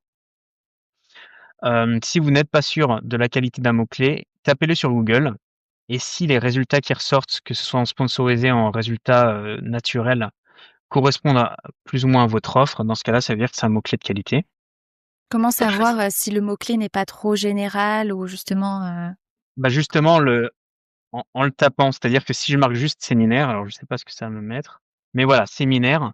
Si vous n'êtes pas sûr de la qualité d'un mot-clé, tapez-le sur Google et si les résultats qui ressortent, que ce soit en sponsorisé, en résultats, naturels, correspondent à plus ou moins à votre offre, dans ce cas-là, ça veut dire que c'est un mot-clé de qualité. Comment savoir, si le mot-clé n'est pas trop général ou justement, Bah, justement, en le tapant, c'est-à-dire que si je marque juste séminaire, alors je sais pas ce que ça va me mettre, mais voilà, séminaire,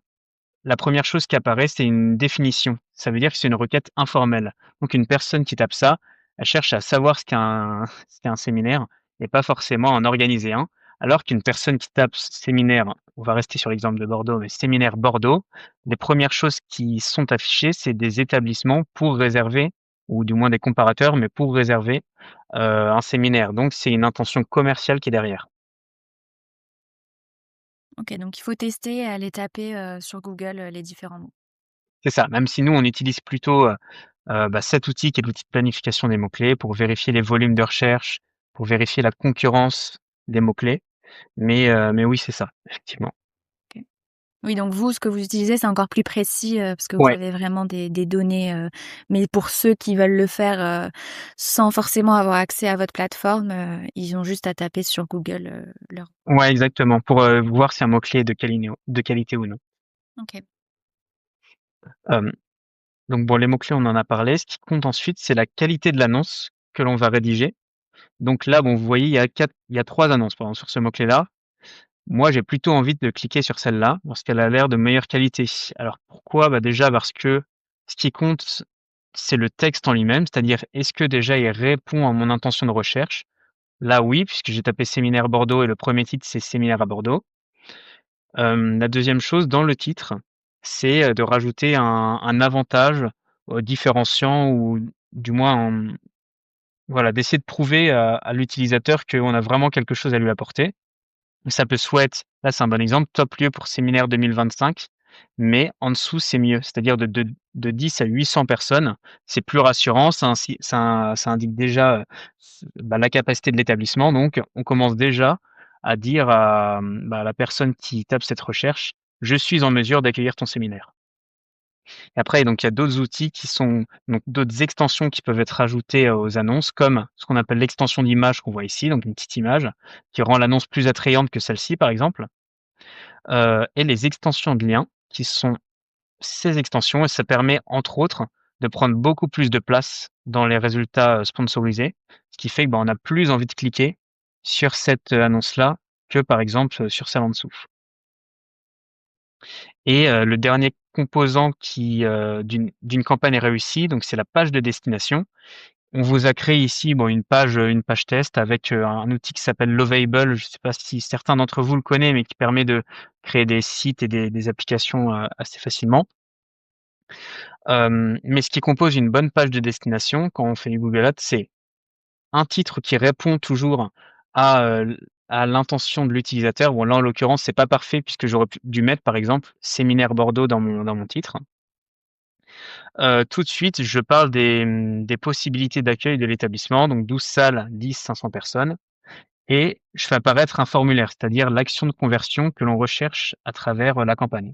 la première chose qui apparaît, c'est une définition. Ça veut dire que c'est une requête informelle. Donc une personne qui tape ça, elle cherche à savoir ce qu'est un ce qu'est un séminaire et pas forcément en organiser un. Alors qu'une personne qui tape séminaire, on va rester sur l'exemple de Bordeaux, mais séminaire Bordeaux, les premières choses qui sont affichées, c'est des établissements pour réserver ou du moins des comparateurs, mais pour réserver, un séminaire. Donc c'est une intention commerciale qui est derrière. OK, donc il faut tester et aller taper, sur Google, les différents mots. C'est ça, même si nous on utilise plutôt, cet outil qui est l'outil de planification des mots-clés pour vérifier les volumes de recherche, pour vérifier la concurrence des mots-clés. Mais oui, c'est ça, effectivement. OK. Oui, donc vous, ce que vous utilisez, c'est encore plus précis, parce que vous Ouais, avez vraiment des données, mais pour ceux qui veulent le faire, sans forcément avoir accès à votre plateforme, ils ont juste à taper sur Google, leur ouais, exactement, pour, voir si un mot-clé est de qualité ou non. OK. Hem, donc bon, les mots-clés, on en a parlé. Ce qui compte ensuite, c'est la qualité de l'annonce que l'on va rédiger. Donc là, bon, vous voyez, il y a 3 annonces, par exemple, sur ce mot-clé-là. Moi, j'ai plutôt envie de cliquer sur celle-là, parce qu'elle a l'air de meilleure qualité. Alors pourquoi? Bah, déjà parce que ce qui compte, c'est le texte en lui-même, c'est-à-dire est-ce que déjà il répond à mon intention de recherche? Là, oui, puisque j'ai tapé séminaire Bordeaux et le premier titre, c'est séminaire à Bordeaux. La deuxième chose dans le titre, c'est, de rajouter un avantage, différenciant ou du moins, voilà, d'essayer de prouver à l'utilisateur qu'on a vraiment quelque chose à lui apporter. Ça peut soit être là, c'est un bon exemple, top lieu pour séminaire 2025, mais en dessous, c'est mieux. C'est-à-dire de 10 à 800 personnes, c'est plus rassurant, ça indique déjà, la capacité de l'établissement, donc on commence déjà à dire à la personne qui tape cette recherche: «Je suis en mesure d'accueillir ton séminaire». Et après, donc il y a d'autres outils qui sont donc d'autres extensions qui peuvent être ajoutées, aux annonces, comme ce qu'on appelle l'extension d'image qu'on voit ici, donc une petite image qui rend l'annonce plus attrayante que celle-ci, par exemple, et les extensions de liens qui sont ces extensions et ça permet, entre autres, de prendre beaucoup plus de place dans les résultats, sponsorisés. Ce qui fait que, on a plus envie de cliquer sur cette, annonce-là que, par exemple, sur celle en dessous. Et le dernier composant qui, d'une campagne réussie, donc c'est la page de destination. On vous a créé ici, une page test avec, un outil qui s'appelle Lovable. Je ne sais pas si certains d'entre vous le connaissent, mais qui permet de créer des sites et des applications, assez facilement. Mais ce qui compose une bonne page de destination quand on fait du Google Ads, c'est un titre qui répond toujours à, à l'intention de l'utilisateur. Bon là, en l'occurrence, c'est pas parfait puisque j'aurais dû mettre, par exemple, séminaire Bordeaux dans mon titre. Tout de suite, je parle des possibilités d'accueil de l'établissement, donc 12 salles, 10 500 personnes et je fais apparaître un formulaire, c'est-à-dire l'action de conversion que l'on recherche à travers, la campagne.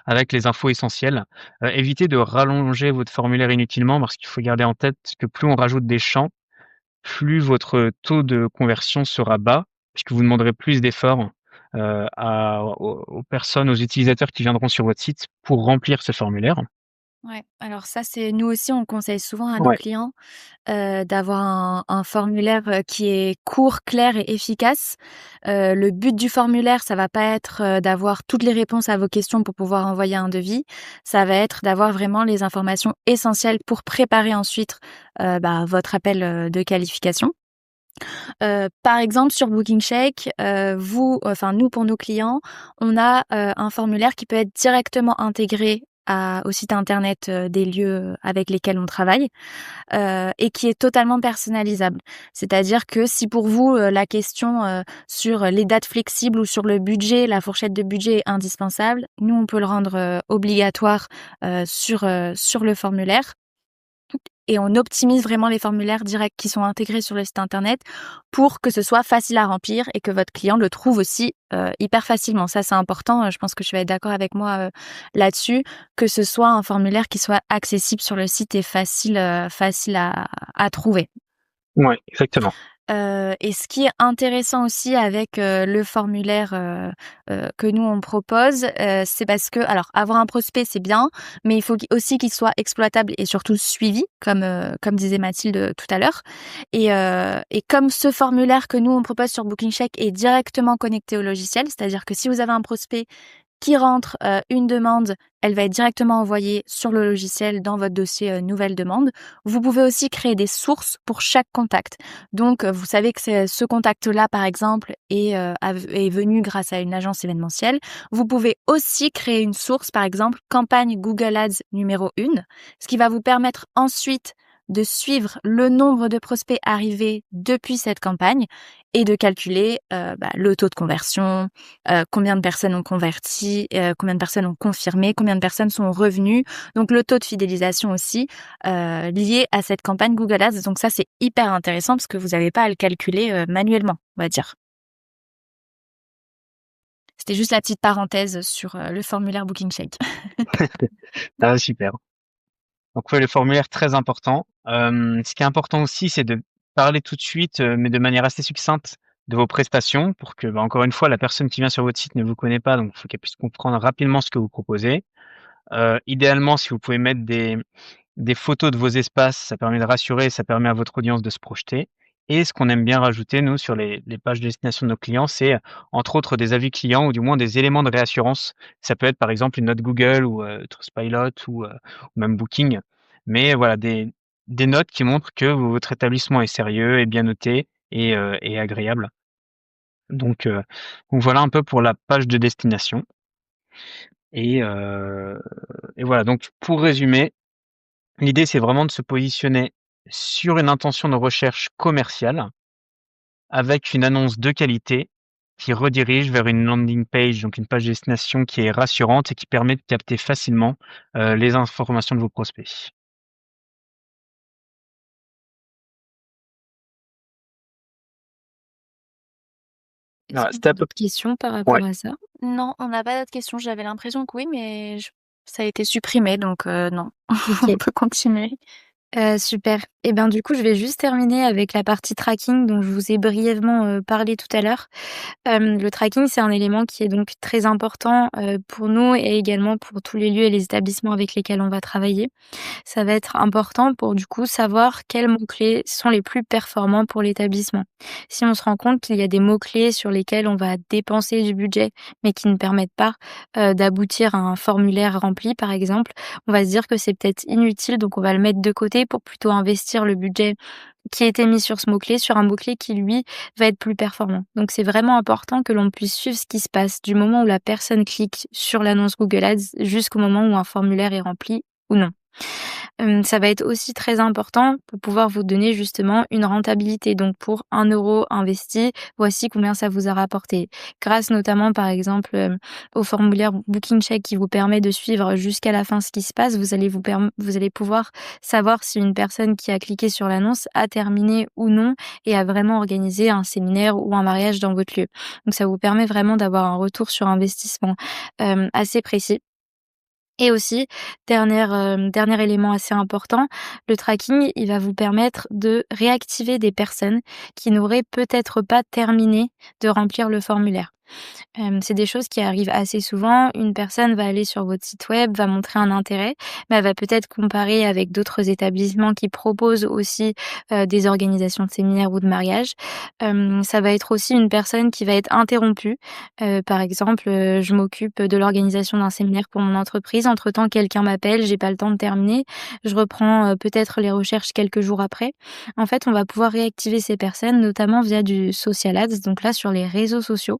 avec les infos essentielles. Évitez de rallonger votre formulaire inutilement parce qu'il faut garder en tête que plus on rajoute des champs, plus votre taux de conversion sera bas, puisque vous demanderez plus d'efforts aux personnes, aux utilisateurs qui viendront sur votre site pour remplir ce formulaire. Ouais, alors ça, c'est nous aussi, on conseille souvent à nos Ouais. clients d'avoir un formulaire qui est court, clair et efficace. Le but du formulaire, ça va pas être d'avoir toutes les réponses à vos questions pour pouvoir envoyer un devis. Ça va être d'avoir vraiment les informations essentielles pour préparer ensuite votre appel de qualification. Par exemple, sur BookingCheck, nous, pour nos clients, on a un formulaire qui peut être directement intégré au site internet des lieux avec lesquels on travaille et qui est totalement personnalisable. C'est-à-dire que si pour vous, la question sur les dates flexibles ou sur le budget, la fourchette de budget est indispensable, nous, on peut le rendre obligatoire sur le formulaire. Et on optimise vraiment les formulaires directs qui sont intégrés sur le site internet pour que ce soit facile à remplir et que votre client le trouve aussi hyper facilement. Ça, c'est important. Je pense que tu vas être d'accord avec moi là-dessus, que ce soit un formulaire qui soit accessible sur le site et facile à trouver. Ouais, exactement. Et ce qui est intéressant aussi avec le formulaire que nous on propose, c'est parce que alors avoir un prospect c'est bien, mais il faut aussi qu'il soit exploitable et surtout suivi, comme disait Mathilde tout à l'heure. Et comme ce formulaire que nous on propose sur BookingCheck est directement connecté au logiciel, c'est-à-dire que si vous avez un prospect qui rentre une demande, elle va être directement envoyée sur le logiciel dans votre dossier nouvelle demande. Vous pouvez aussi créer des sources pour chaque contact. Donc, vous savez que ce contact-là, par exemple, est venu grâce à une agence événementielle. Vous pouvez aussi créer une source, par exemple, campagne Google Ads numéro 1, ce qui va vous permettre ensuite de suivre le nombre de prospects arrivés depuis cette campagne et de calculer le taux de conversion, combien de personnes ont converti, combien de personnes ont confirmé, combien de personnes sont revenues. Donc le taux de fidélisation aussi lié à cette campagne Google Ads. Donc ça, c'est hyper intéressant parce que vous n'avez pas à le calculer manuellement, on va dire. C'était juste la petite parenthèse sur le formulaire BookingCheck. Ah, super. Donc ouais, le formulaire très important. Ce qui est important aussi, c'est de parler tout de suite, mais de manière assez succincte, de vos prestations pour que, encore une fois, la personne qui vient sur votre site ne vous connaît pas, donc il faut qu'elle puisse comprendre rapidement ce que vous proposez. Idéalement, si vous pouvez mettre des photos de vos espaces, ça permet de rassurer, ça permet à votre audience de se projeter. Et ce qu'on aime bien rajouter, nous, sur les pages de destination de nos clients, c'est, entre autres, des avis clients ou du moins des éléments de réassurance. Ça peut être, par exemple, une note Google ou Trustpilot ou même Booking. Mais voilà, des notes qui montrent que votre établissement est sérieux, est bien noté et agréable. Donc voilà un peu pour la page de destination. Et, heu et voilà, donc pour résumer, l'idée, c'est vraiment de se positionner sur une intention de recherche commerciale avec une annonce de qualité qui redirige vers une landing page, donc une page destination qui est rassurante et qui permet de capter facilement, les informations de vos prospects. Est-ce Voilà, qu'on c'était a à peu d'autres questions par ouais. rapport à ça? Non, on n'a pas d'autres questions. J'avais l'impression que oui, mais ça a été supprimé, donc non. OK. On peut continuer. Super. Et ben, du coup, je vais juste terminer avec la partie tracking dont je vous ai brièvement parlé tout à l'heure. Le tracking, c'est un élément qui est donc très important pour nous et également pour tous les lieux et les établissements avec lesquels on va travailler. Ça va être important pour du coup savoir quels mots-clés sont les plus performants pour l'établissement. Si on se rend compte qu'il y a des mots-clés sur lesquels on va dépenser du budget, mais qui ne permettent pas d'aboutir à un formulaire rempli, par exemple, on va se dire que c'est peut-être inutile, donc on va le mettre de côté pour plutôt investir le budget qui a été mis sur ce mot-clé, sur un mot-clé qui, lui, va être plus performant. Donc, c'est vraiment important que l'on puisse suivre ce qui se passe du moment où la personne clique sur l'annonce Google Ads jusqu'au moment où un formulaire est rempli ou non. Ça va être aussi très important pour pouvoir vous donner justement une rentabilité. Donc pour 1 € investi, voici combien ça vous a rapporté. Grâce notamment par exemple, au formulaire BookingCheck qui vous permet de suivre jusqu'à la fin ce qui se passe, vous allez pouvoir savoir si une personne qui a cliqué sur l'annonce a terminé ou non et a vraiment organisé un séminaire ou un mariage dans votre lieu. Donc ça vous permet vraiment d'avoir un retour sur investissement, assez précis. Et aussi, dernier élément assez important, le tracking, il va vous permettre de réactiver des personnes qui n'auraient peut-être pas terminé de remplir le formulaire. C'est des choses qui arrivent assez souvent. Une personne va aller sur votre site web, va montrer un intérêt, mais elle va peut-être comparer avec d'autres établissements qui proposent aussi, des organisations de séminaires ou de mariages. Ça va être aussi une personne qui va être interrompue. Par exemple, je m'occupe de l'organisation d'un séminaire pour mon entreprise. Entre-temps, quelqu'un m'appelle, j'ai pas le temps de terminer. Je reprends, peut-être les recherches quelques jours après. En fait, on va pouvoir réactiver ces personnes, notamment via du social ads, donc là, sur les réseaux sociaux.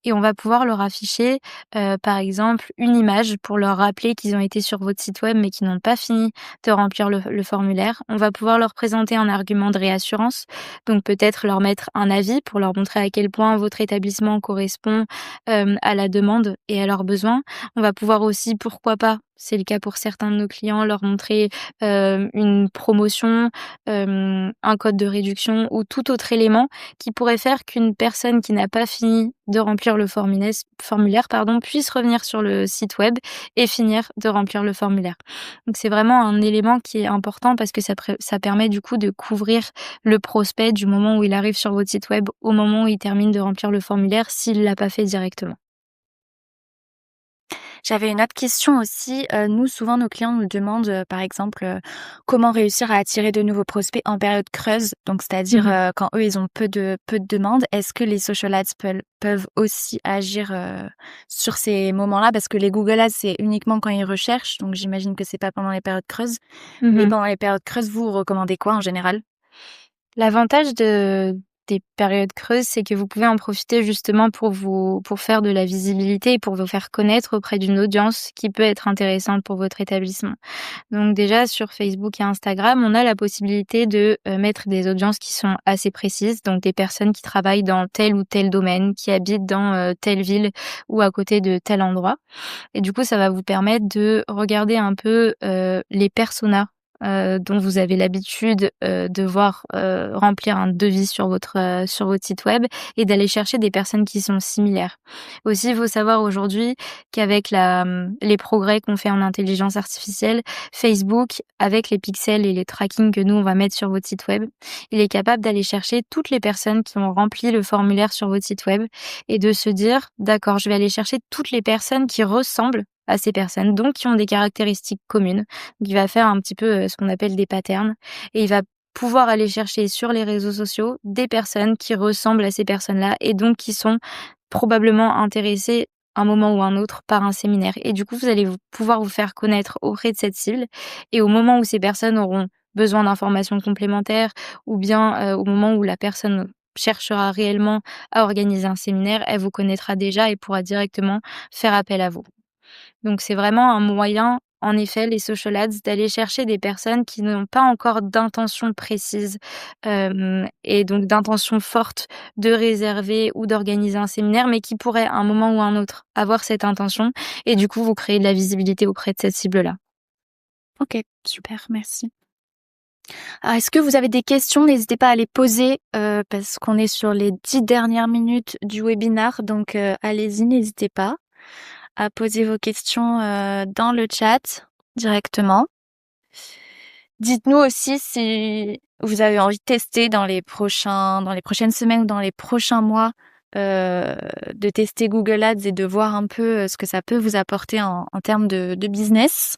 Et on va pouvoir leur afficher, par exemple, une image pour leur rappeler qu'ils ont été sur votre site web, mais qu'ils n'ont pas fini de remplir le formulaire. On va pouvoir leur présenter un argument de réassurance, donc peut-être leur mettre un avis pour leur montrer à quel point votre établissement correspond, à la demande et à leurs besoins. On va pouvoir aussi, pourquoi pas, c'est le cas pour certains de nos clients, leur montrer, une promotion, un code de réduction ou tout autre élément qui pourrait faire qu'une personne qui n'a pas fini de remplir le formulaire, puisse revenir sur le site web et finir de remplir le formulaire. Donc c'est vraiment un élément qui est important parce que ça permet du coup de couvrir le prospect du moment où il arrive sur votre site web au moment où il termine de remplir le formulaire s'il l'a pas fait directement. J'avais une autre question aussi. Nous, souvent, nos clients nous demandent, par exemple, comment réussir à attirer de nouveaux prospects en période creuse, donc c'est-à-dire, quand eux, ils ont peu de demandes. Est-ce que les social ads peuvent aussi agir, sur ces moments-là? Parce que les Google Ads, c'est uniquement quand ils recherchent, donc j'imagine que c'est pas pendant les périodes creuses. Mais pendant les périodes creuses, vous recommandez quoi en général? L'avantage des périodes creuses, c'est que vous pouvez en profiter justement pour faire de la visibilité et pour vous faire connaître auprès d'une audience qui peut être intéressante pour votre établissement. Donc déjà sur Facebook et Instagram, on a la possibilité de, mettre des audiences qui sont assez précises, donc des personnes qui travaillent dans tel ou tel domaine, qui habitent dans, telle ville ou à côté de tel endroit. Et du coup, ça va vous permettre de regarder un peu, les personas, dont vous avez l'habitude, de voir, remplir un devis sur votre site web et d'aller chercher des personnes qui sont similaires. Aussi, il faut savoir aujourd'hui qu'avec les progrès qu'on fait en intelligence artificielle, Facebook, avec les pixels et les tracking que nous, on va mettre sur votre site web, il est capable d'aller chercher toutes les personnes qui ont rempli le formulaire sur votre site web et de se dire: «D'accord, je vais aller chercher toutes les personnes qui ressemblent à ces personnes, donc qui ont des caractéristiques communes». Donc il va faire un petit peu, ce qu'on appelle des patterns et il va pouvoir aller chercher sur les réseaux sociaux des personnes qui ressemblent à ces personnes-là et donc qui sont probablement intéressées à un moment ou un autre par un séminaire et du coup, vous allez pouvoir vous faire connaître auprès de cette cible et au moment où ces personnes auront besoin d'informations complémentaires ou bien, au moment où la personne cherchera réellement à organiser un séminaire, elle vous connaîtra déjà et pourra directement faire appel à vous. Donc c'est vraiment un moyen, en effet, les social ads, d'aller chercher des personnes qui n'ont pas encore d'intention précise, et donc d'intention forte de réserver ou d'organiser un séminaire, mais qui pourraient, à un moment ou à un autre, avoir cette intention et du coup, vous créez de la visibilité auprès de cette cible-là. OK, super, merci. Alors est-ce que vous avez des questions? N'hésitez pas à les poser, parce qu'on est sur les 10 dernières minutes du webinar, donc allez-y, n'hésitez pas à poser vos questions dans le chat directement. Dites-nous aussi si vous avez envie de tester dans les prochaines semaines ou dans les prochains mois, de tester Google Ads et de voir un peu ce que ça peut vous apporter en termes de business.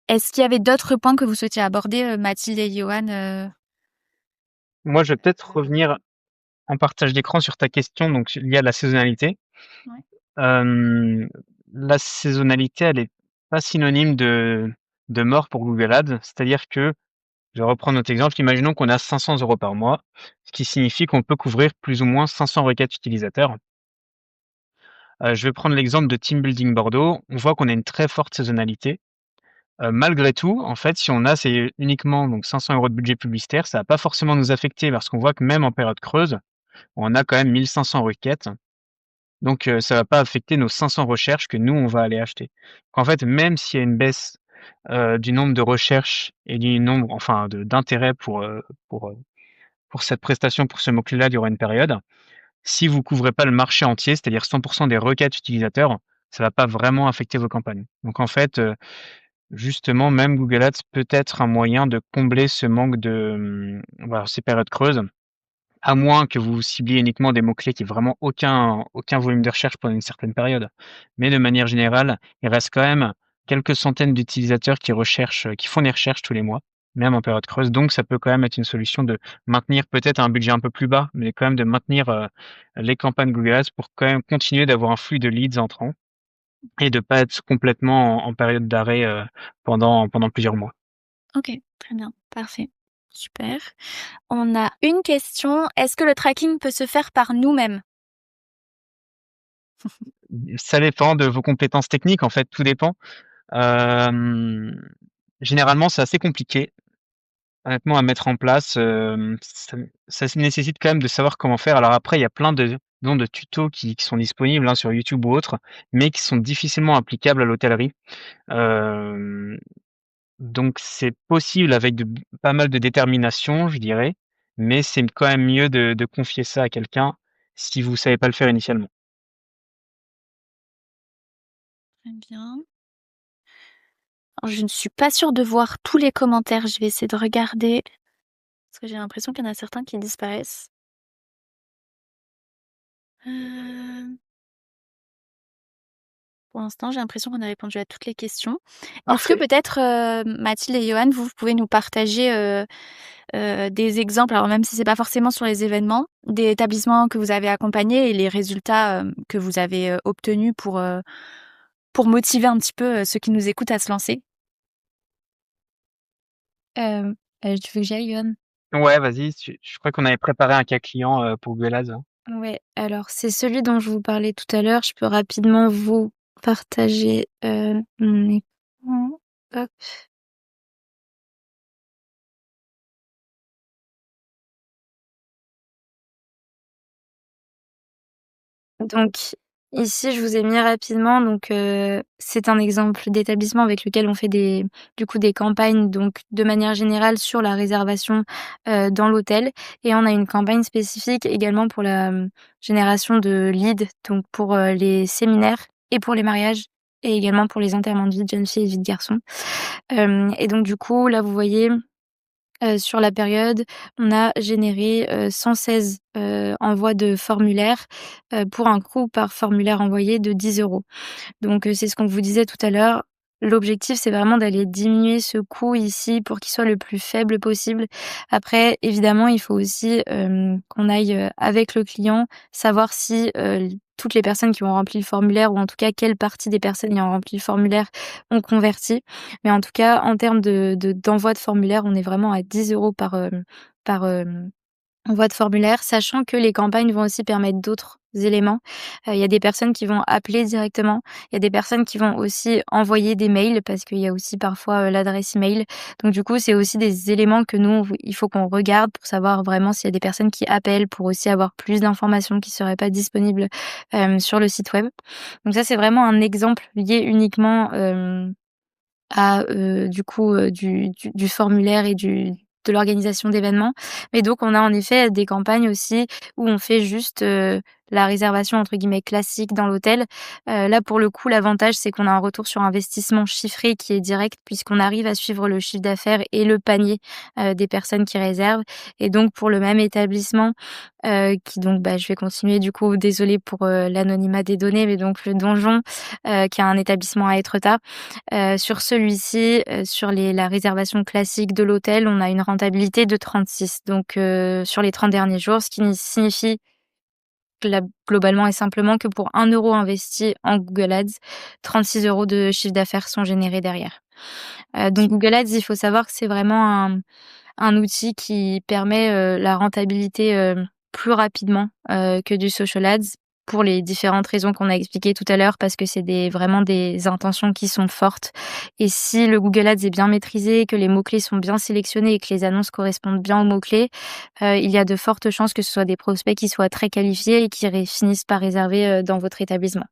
Est-ce qu'il y avait d'autres points que vous souhaitiez aborder, Mathilde et Johan? Moi, je vais peut-être revenir en partage d'écran sur ta question, donc liée à la saisonnalité. Ouais. Hem, la saisonnalité, elle est pas synonyme de mort pour Google Ads. C'est-à-dire que, je vais reprendre notre exemple, imaginons qu'on a 500 € par mois, ce qui signifie qu'on peut couvrir plus ou moins 500 requêtes utilisateurs. Je vais prendre l'exemple de Team Building Bordeaux. On voit qu'on a une très forte saisonnalité. Malgré tout, en fait, si on a c'est uniquement donc 500 € de budget publicitaire, ça va pas forcément nous affecter parce qu'on voit que même en période creuse, on a quand même 1 500 requêtes. Donc ça va pas affecter nos 500 recherches que nous, on va aller acheter. En fait, même s'il y a une baisse, du nombre de recherches et du nombre d'intérêt pour cette prestation, pour ce mot-clé-là durant une période, si vous couvrez pas le marché entier, c'est-à-dire 100 des requêtes utilisateurs, ça va pas vraiment affecter vos campagnes. Donc en fait, justement, même Google Ads peut être un moyen de combler ce manque de, voilà, ces périodes creuses, à moins que vous cibliez uniquement des mots-clés qui aient vraiment aucun volume de recherche pendant une certaine période. Mais de manière générale, il reste quand même quelques centaines d'utilisateurs qui font des recherches tous les mois, même en période creuse. Donc ça peut quand même être une solution de maintenir peut-être un budget un peu plus bas, mais quand même de maintenir, les campagnes Google Ads pour quand même continuer d'avoir un flux de leads entrants et de pas être complètement en période d'arrêt, pendant plusieurs mois. OK, très bien, parfait. Super. On a une question. Est-ce que le tracking peut se faire par nous-mêmes? Ça dépend de vos compétences techniques, en fait, tout dépend. Hem, Généralement, c'est assez compliqué, honnêtement, à mettre en place, ça nécessite quand même de savoir comment faire. Alors après, il y a plein de tutos qui sont disponibles, hein, sur YouTube ou autres, mais qui sont difficilement applicables à l'hôtellerie. Hem, donc c'est possible avec pas mal de détermination, je dirais, mais c'est quand même mieux de confier ça à quelqu'un si vous savez pas le faire initialement. Très bien. Alors, je ne suis pas sûre de voir tous les commentaires. Je vais essayer de regarder parce que j'ai l'impression qu'il y en a certains qui disparaissent. Hem, pour l'instant, j'ai l'impression qu'on a répondu à toutes les questions. Est-ce que Parfait. peut-être, Mathilde et Johan, vous pouvez nous partager, des exemples, alors même si c'est pas forcément sur les événements, des établissements que vous avez accompagnés et les résultats, que vous avez, obtenus pour motiver un petit peu, ceux qui nous écoutent à se lancer? Hem, tu veux que j'aille, Johan? Ouais, vas-y, je crois qu'on avait préparé un cas client, pour Google Ads, hein. Ouais, alors c'est celui dont je vous parlais tout à l'heure. Je peux rapidement vous partager, mon écran. Hop. Donc ici, je vous ai mis rapidement c'est un exemple d'établissement avec lequel on fait des campagnes, donc de manière générale sur la réservation, dans l'hôtel et on a une campagne spécifique également pour la, génération de leads, donc pour, les séminaires et pour les mariages et également pour les enterrements de vie de jeunes filles et de vie de garçons. Hem et donc du coup, là, vous voyez, sur la période, on a généré, 116, envois de formulaires, pour un coût par formulaire envoyé de 10 €. Donc, c'est ce qu'on vous disait tout à l'heure. L'objectif, c'est vraiment d'aller diminuer ce coût ici pour qu'il soit le plus faible possible. Après, évidemment, il faut aussi, qu'on aille, avec le client, savoir si, toutes les personnes qui ont rempli le formulaire ou en tout cas quelle partie des personnes ayant rempli le formulaire ont converti. Mais en tout cas, en termes d'envoi de formulaire, on est vraiment à 10 € par envoi de formulaire, sachant que les campagnes vont aussi permettre d'autres éléments. Il y a des personnes qui vont appeler directement, il y a des personnes qui vont aussi envoyer des mails parce qu'il y a aussi parfois, l'adresse email. Donc du coup, c'est aussi des éléments que nous, il faut qu'on regarde pour savoir vraiment s'il y a des personnes qui appellent pour aussi avoir plus d'informations qui seraient pas disponibles, sur le site web. Donc ça, c'est vraiment un exemple lié uniquement, à, du coup, du formulaire et de l'organisation d'événements. Mais donc on a en effet des campagnes aussi où on fait juste, la réservation entre guillemets «classique» dans l'hôtel. Là pour le coup, l'avantage c'est qu'on a un retour sur investissement chiffré qui est direct puisqu'on arrive à suivre le chiffre d'affaires et le panier, des personnes qui réservent et donc pour le même établissement, qui donc je vais continuer du coup, désolée pour, l'anonymat des données, mais donc le Donjon, qui est un établissement à Étretat. Sur celui-ci, sur la réservation classique de l'hôtel, on a une rentabilité de 36 donc sur les 30 derniers jours, ce qui signifie globalement et simplement que pour 1 € investi en Google Ads, 36 € de chiffre d'affaires sont générés derrière. Donc Google Ads, il faut savoir que c'est vraiment un outil qui permet, la rentabilité, plus rapidement, que du social ads pour les différentes raisons qu'on a expliquées tout à l'heure parce que c'est vraiment des intentions qui sont fortes et si le Google Ads est bien maîtrisé, que les mots-clés sont bien sélectionnés et que les annonces correspondent bien aux mots-clés, il y a de fortes chances que ce soit des prospects qui soient très qualifiés et qui finissent par réserver, dans votre établissement.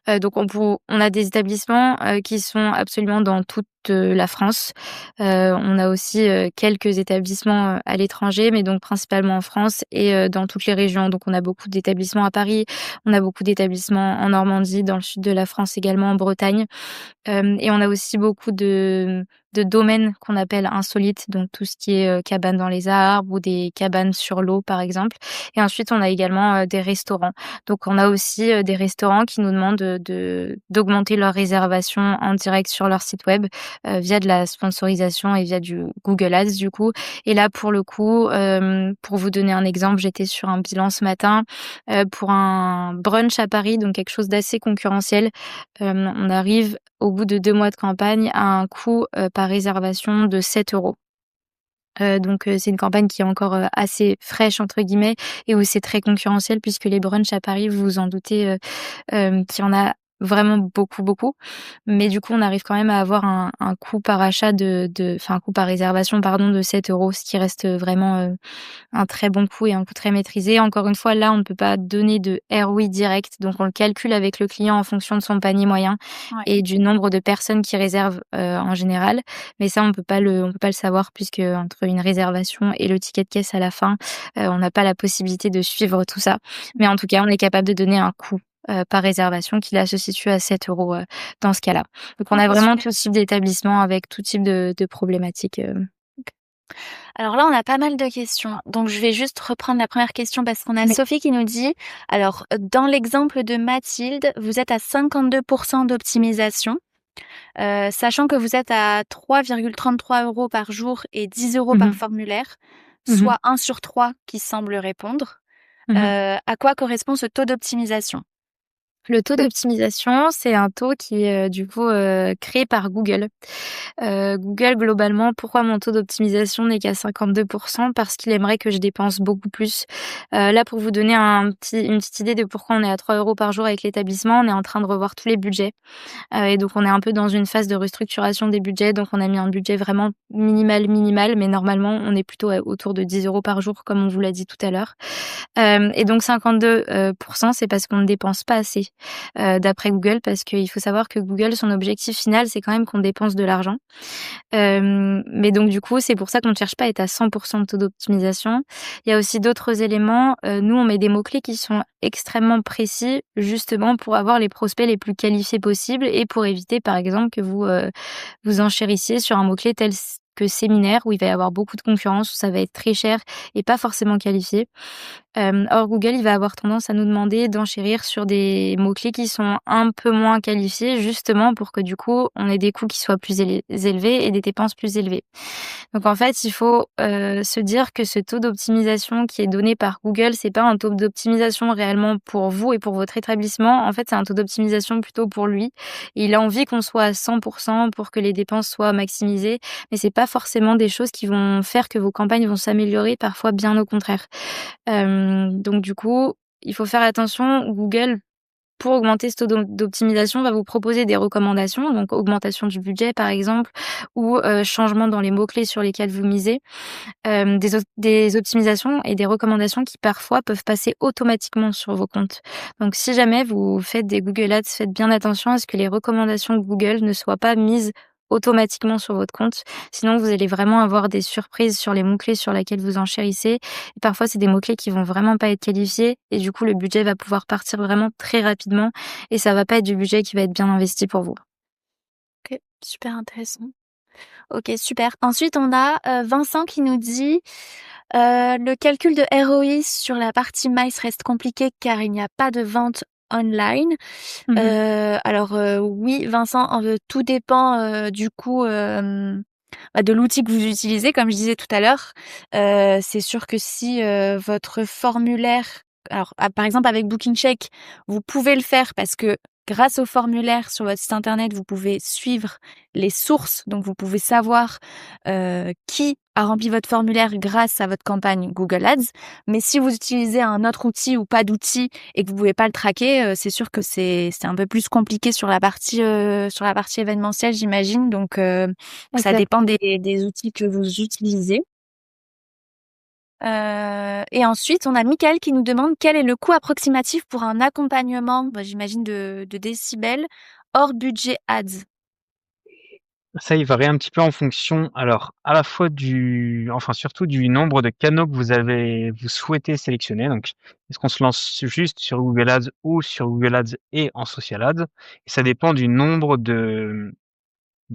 Donc on a des établissements, qui sont absolument dans de la France. On a aussi quelques établissements à l'étranger, mais donc principalement en France et dans toutes les régions. Donc on a beaucoup d'établissements à Paris, on a beaucoup d'établissements en Normandie, dans le sud de la France également, en Bretagne. Et on a aussi beaucoup de domaines qu'on appelle insolites, donc tout ce qui est cabane dans les arbres ou des cabanes sur l'eau, par exemple. Et ensuite, on a également des restaurants. Donc, on a aussi des restaurants qui nous demandent d'augmenter leurs réservations en direct sur leur site web via de la sponsorisation et via du Google Ads, du coup. Et là, pour le coup, pour vous donner un exemple, j'étais sur un bilan ce matin pour un brunch à Paris, donc quelque chose d'assez concurrentiel. On arrive au bout de 2 mois de campagne à un coût par réservation de 7 €. Donc c'est une campagne qui est encore assez «fraîche» entre guillemets et où c'est très concurrentiel puisque les brunchs à Paris, vous vous en doutez, qu'il y en a vraiment beaucoup, beaucoup. Mais du coup, on arrive quand même à avoir un coût par achat un coût par réservation, pardon, de 7 €, ce qui reste vraiment un très bon coût et un coût très maîtrisé. Encore une fois, là, on ne peut pas donner de ROI direct, donc on le calcule avec le client en fonction de son panier moyen Ouais. et du nombre de personnes qui réservent en général. Mais ça, on peut pas le savoir puisque entre une réservation et le ticket de caisse à la fin, on n'a pas la possibilité de suivre tout ça. Mais en tout cas, on est capable de donner un coût par réservation qui là se situe à 7 € dans ce cas-là. Donc on a OK, vraiment super. tout type d'établissement avec tout type de problématiques. Alors là, on a pas mal de questions. Donc, je vais juste reprendre la première question parce qu'on a Oui. Sophie qui nous dit, alors, dans l'exemple de Mathilde, vous êtes à 52% d'optimisation, sachant que vous êtes à 3,33 € par jour et 10 € par Mmh. formulaire, Mmh. soit 1 sur 3 qui semble répondre. Mmh. À quoi correspond ce taux d'optimisation? Le taux d'optimisation, c'est un taux qui est, du coup, créé par Google. Google, globalement, pourquoi mon taux d'optimisation n'est qu'à 52%? Parce qu'il aimerait que je dépense beaucoup plus. Là, pour vous donner une petite idée de pourquoi on est à 3 € par jour avec l'établissement, on est en train de revoir tous les budgets. Et donc on est un peu dans une phase de restructuration des budgets, donc on a mis un budget vraiment minimal, mais normalement, on est plutôt, autour de 10 € par jour, comme on vous l'a dit tout à l'heure. Et donc 52 c'est parce qu'on ne dépense pas assez, d'après Google, parce qu'il faut savoir que Google, son objectif final, c'est quand même qu'on dépense de l'argent. Mais donc du coup, c'est pour ça qu'on ne cherche pas à être à 100 de taux d'optimisation. Il y a aussi d'autres éléments. Nous, on met des mots-clés qui sont extrêmement précis, justement pour avoir les prospects les plus qualifiés possibles et pour éviter, par exemple, que vous enchérissiez sur un mot-clé tel que séminaire, où il va y avoir beaucoup de concurrence, où ça va être très cher et pas forcément qualifié. Or Google, il va avoir tendance à nous demander d'enchérir sur des mots-clés qui sont un peu moins qualifiés, justement pour que du coup, on ait des coûts qui soient plus élevés et des dépenses plus élevées. Donc en fait, il faut, se dire que ce taux d'optimisation qui est donné par Google, c'est pas un taux d'optimisation réellement pour vous et pour votre établissement. En fait, c'est un taux d'optimisation plutôt pour lui. Il a envie qu'on soit à 100 pour que les dépenses soient maximisées, mais c'est pas forcément des choses qui vont faire que vos campagnes vont s'améliorer, parfois bien au contraire. Donc du coup, il faut faire attention. Google, pour augmenter ce taux d'optimisation, va vous proposer des recommandations, donc augmentation du budget par exemple ou changement dans les mots-clés sur lesquels vous misez. Des optimisations et des recommandations qui parfois peuvent passer automatiquement sur vos comptes. Donc si jamais vous faites des Google Ads, faites bien attention à ce que les recommandations Google ne soient pas mises automatiquement sur votre compte. Sinon, vous allez vraiment avoir des surprises sur les mots-clés sur lesquels vous enchérissez. Et parfois, c'est des mots-clés qui vont vraiment pas être qualifiés et du coup, le budget va pouvoir partir vraiment très rapidement et ça va pas être du budget qui va être bien investi pour vous. OK, super intéressant. OK, super. Ensuite, on a, Vincent qui nous dit, «Le calcul de ROI sur la partie mice reste compliqué car il n'y a pas de vente online». Mmh. Alors, oui, Vincent, tout dépend, du coup, de l'outil que vous utilisez. Comme je disais tout à l'heure, c'est sûr que si, votre formulaire alors, par exemple avec BookingCheck, vous pouvez le faire parce que grâce au formulaire sur votre site internet, vous pouvez suivre les sources, donc vous pouvez savoir, qui a rempli votre formulaire grâce à votre campagne Google Ads. Mais si vous utilisez un autre outil ou pas d'outil et que vous pouvez pas le traquer, c'est sûr que c'est un peu plus compliqué sur la partie événementielle, j'imagine. Donc ça Exact. dépend des outils que vous utilisez. Et ensuite, on a Mickaël qui nous demande quel est le coût approximatif pour un accompagnement, j'imagine de décibels, hors budget ads? Ça, il varie un petit peu en fonction, alors, à la fois surtout du nombre de canaux que vous souhaitez sélectionner. Donc, est-ce qu'on se lance juste sur Google Ads ou sur Google Ads et en Social Ads? Et ça dépend du nombre de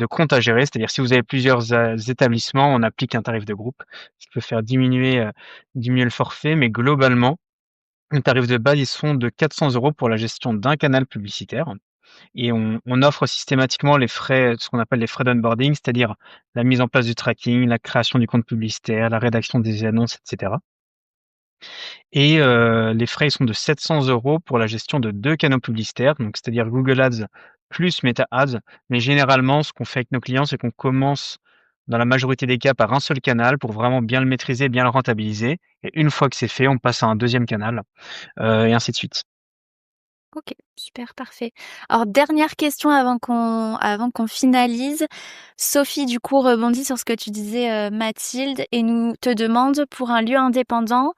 comptes à gérer. C'est-à-dire, si vous avez plusieurs établissements, on applique un tarif de groupe, ce qui peut faire diminuer le forfait, mais globalement, le tarif de base, ils sont de 400 € pour la gestion d'un canal publicitaire. Et on offre systématiquement ce qu'on appelle les frais d'onboarding, c'est-à-dire la mise en place du tracking, la création du compte publicitaire, la rédaction des annonces, et cetera. Et les frais, ils sont de 700 € pour la gestion de 2 canaux publicitaires, donc c'est-à-dire Google Ads plus Meta Ads. Mais généralement, ce qu'on fait avec nos clients, c'est qu'on commence, dans la majorité des cas, par un seul canal pour vraiment bien le maîtriser, bien le rentabiliser. Et une fois que c'est fait, on passe à un deuxième canal, et ainsi de suite. OK, super, parfait. Alors dernière question avant qu'on finalise. Sophie, du coup, rebondit sur ce que tu disais, Mathilde, et nous te demande: «Pour un lieu indépendant,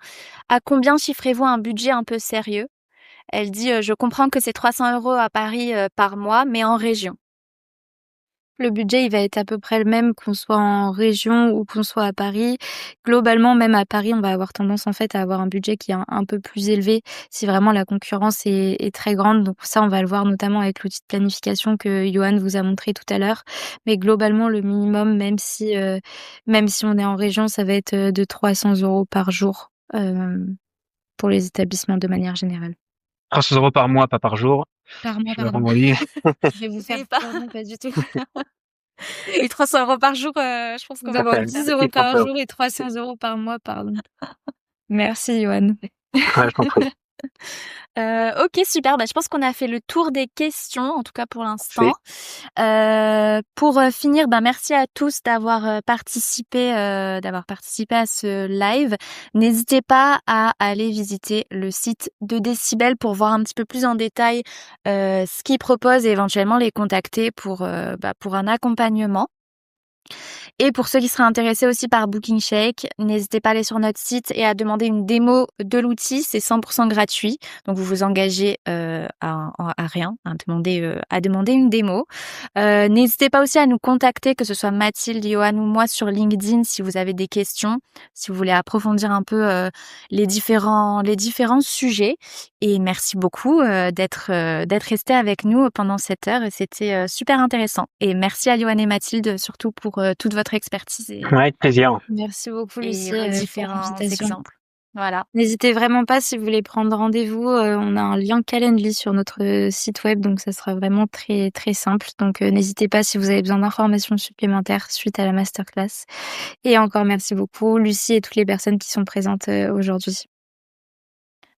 à combien chiffrez-vous un budget un peu sérieux?» Elle dit: «Je comprends que c'est 300 € à Paris, par mois, mais en région». Le budget, il va être à peu près le même qu'on soit en région ou qu'on soit à Paris. Globalement, même à Paris, on va avoir tendance en fait à avoir un budget qui est un peu plus élevé si vraiment la concurrence est très grande. Donc ça, on va le voir notamment avec l'outil de planification que Johan vous a montré tout à l'heure. Mais globalement, le minimum, même si on est en région, ça va être de 300 € par jour pour les établissements de manière générale. 300 € par mois, pas par jour. Par mois, Je vais pardon. rebondir. Je vais vous faire C'est pas peur, non, pas du tout. oui, 300 € par jour, je pense qu'on va D'abord pas le faire. 10 € par jour et 300 € par mois, pardon. Merci, Johan. Ouais, je t'en prie. OK, super. Bah, je pense qu'on a fait le tour des questions, en tout cas pour l'instant. Pour finir, bah, merci à tous d'avoir participé à ce live. N'hésitez pas à aller visiter le site de Décibel pour voir un petit peu plus en détail ce qu'ils proposent et éventuellement les contacter pour un accompagnement. Et pour ceux qui seraient intéressés aussi par Booking Shake, n'hésitez pas à aller sur notre site et à demander une démo de l'outil. C'est 100% gratuit. Donc, vous vous engagez à rien, à demander une démo. N'hésitez pas aussi à nous contacter, que ce soit Mathilde, Johan ou moi, sur LinkedIn si vous avez des questions, si vous voulez approfondir un peu les différents sujets. Et merci beaucoup d'être resté avec nous pendant cette heure. Et c'était super intéressant. Et merci à Johan et Mathilde surtout pour toute votre expertise et Ouais, avec plaisir. Merci beaucoup, Lucie, vos pour différents l'invitation. exemples. Voilà. N'hésitez vraiment pas si vous voulez prendre rendez-vous. On a un lien Calendly sur notre site web, donc ça sera vraiment très très simple. Donc n'hésitez pas si vous avez besoin d'informations supplémentaires suite à la masterclass. Et encore merci beaucoup, Lucie et toutes les personnes qui sont présentes aujourd'hui.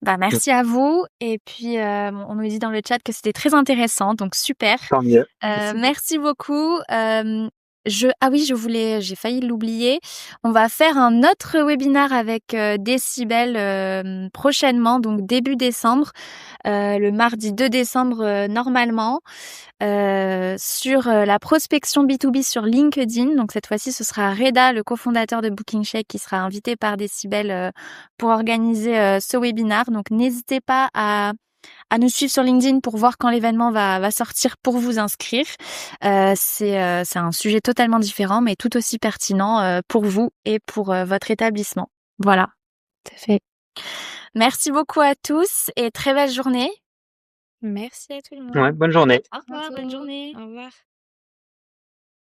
Bah, merci à vous. Et puis, on nous dit dans le chat que c'était très intéressant, donc super. Tant mieux. Merci beaucoup. J'ai failli l'oublier. On va faire un autre webinaire avec Décibel prochainement, donc début décembre, le mardi 2 décembre normalement, sur la prospection B2B sur LinkedIn. Donc cette fois-ci, ce sera Reda, le cofondateur de Booking Shake, qui sera invité par Décibel pour organiser ce webinaire. Donc n'hésitez pas à nous suivre sur LinkedIn pour voir quand l'événement va sortir pour vous inscrire. C'est un sujet totalement différent, mais tout aussi pertinent pour vous et pour votre établissement. Voilà. Tout à fait. Merci beaucoup à tous et très belle journée. Merci à tout le monde. Ouais, bonne journée. Au revoir, bonne journée. Au revoir.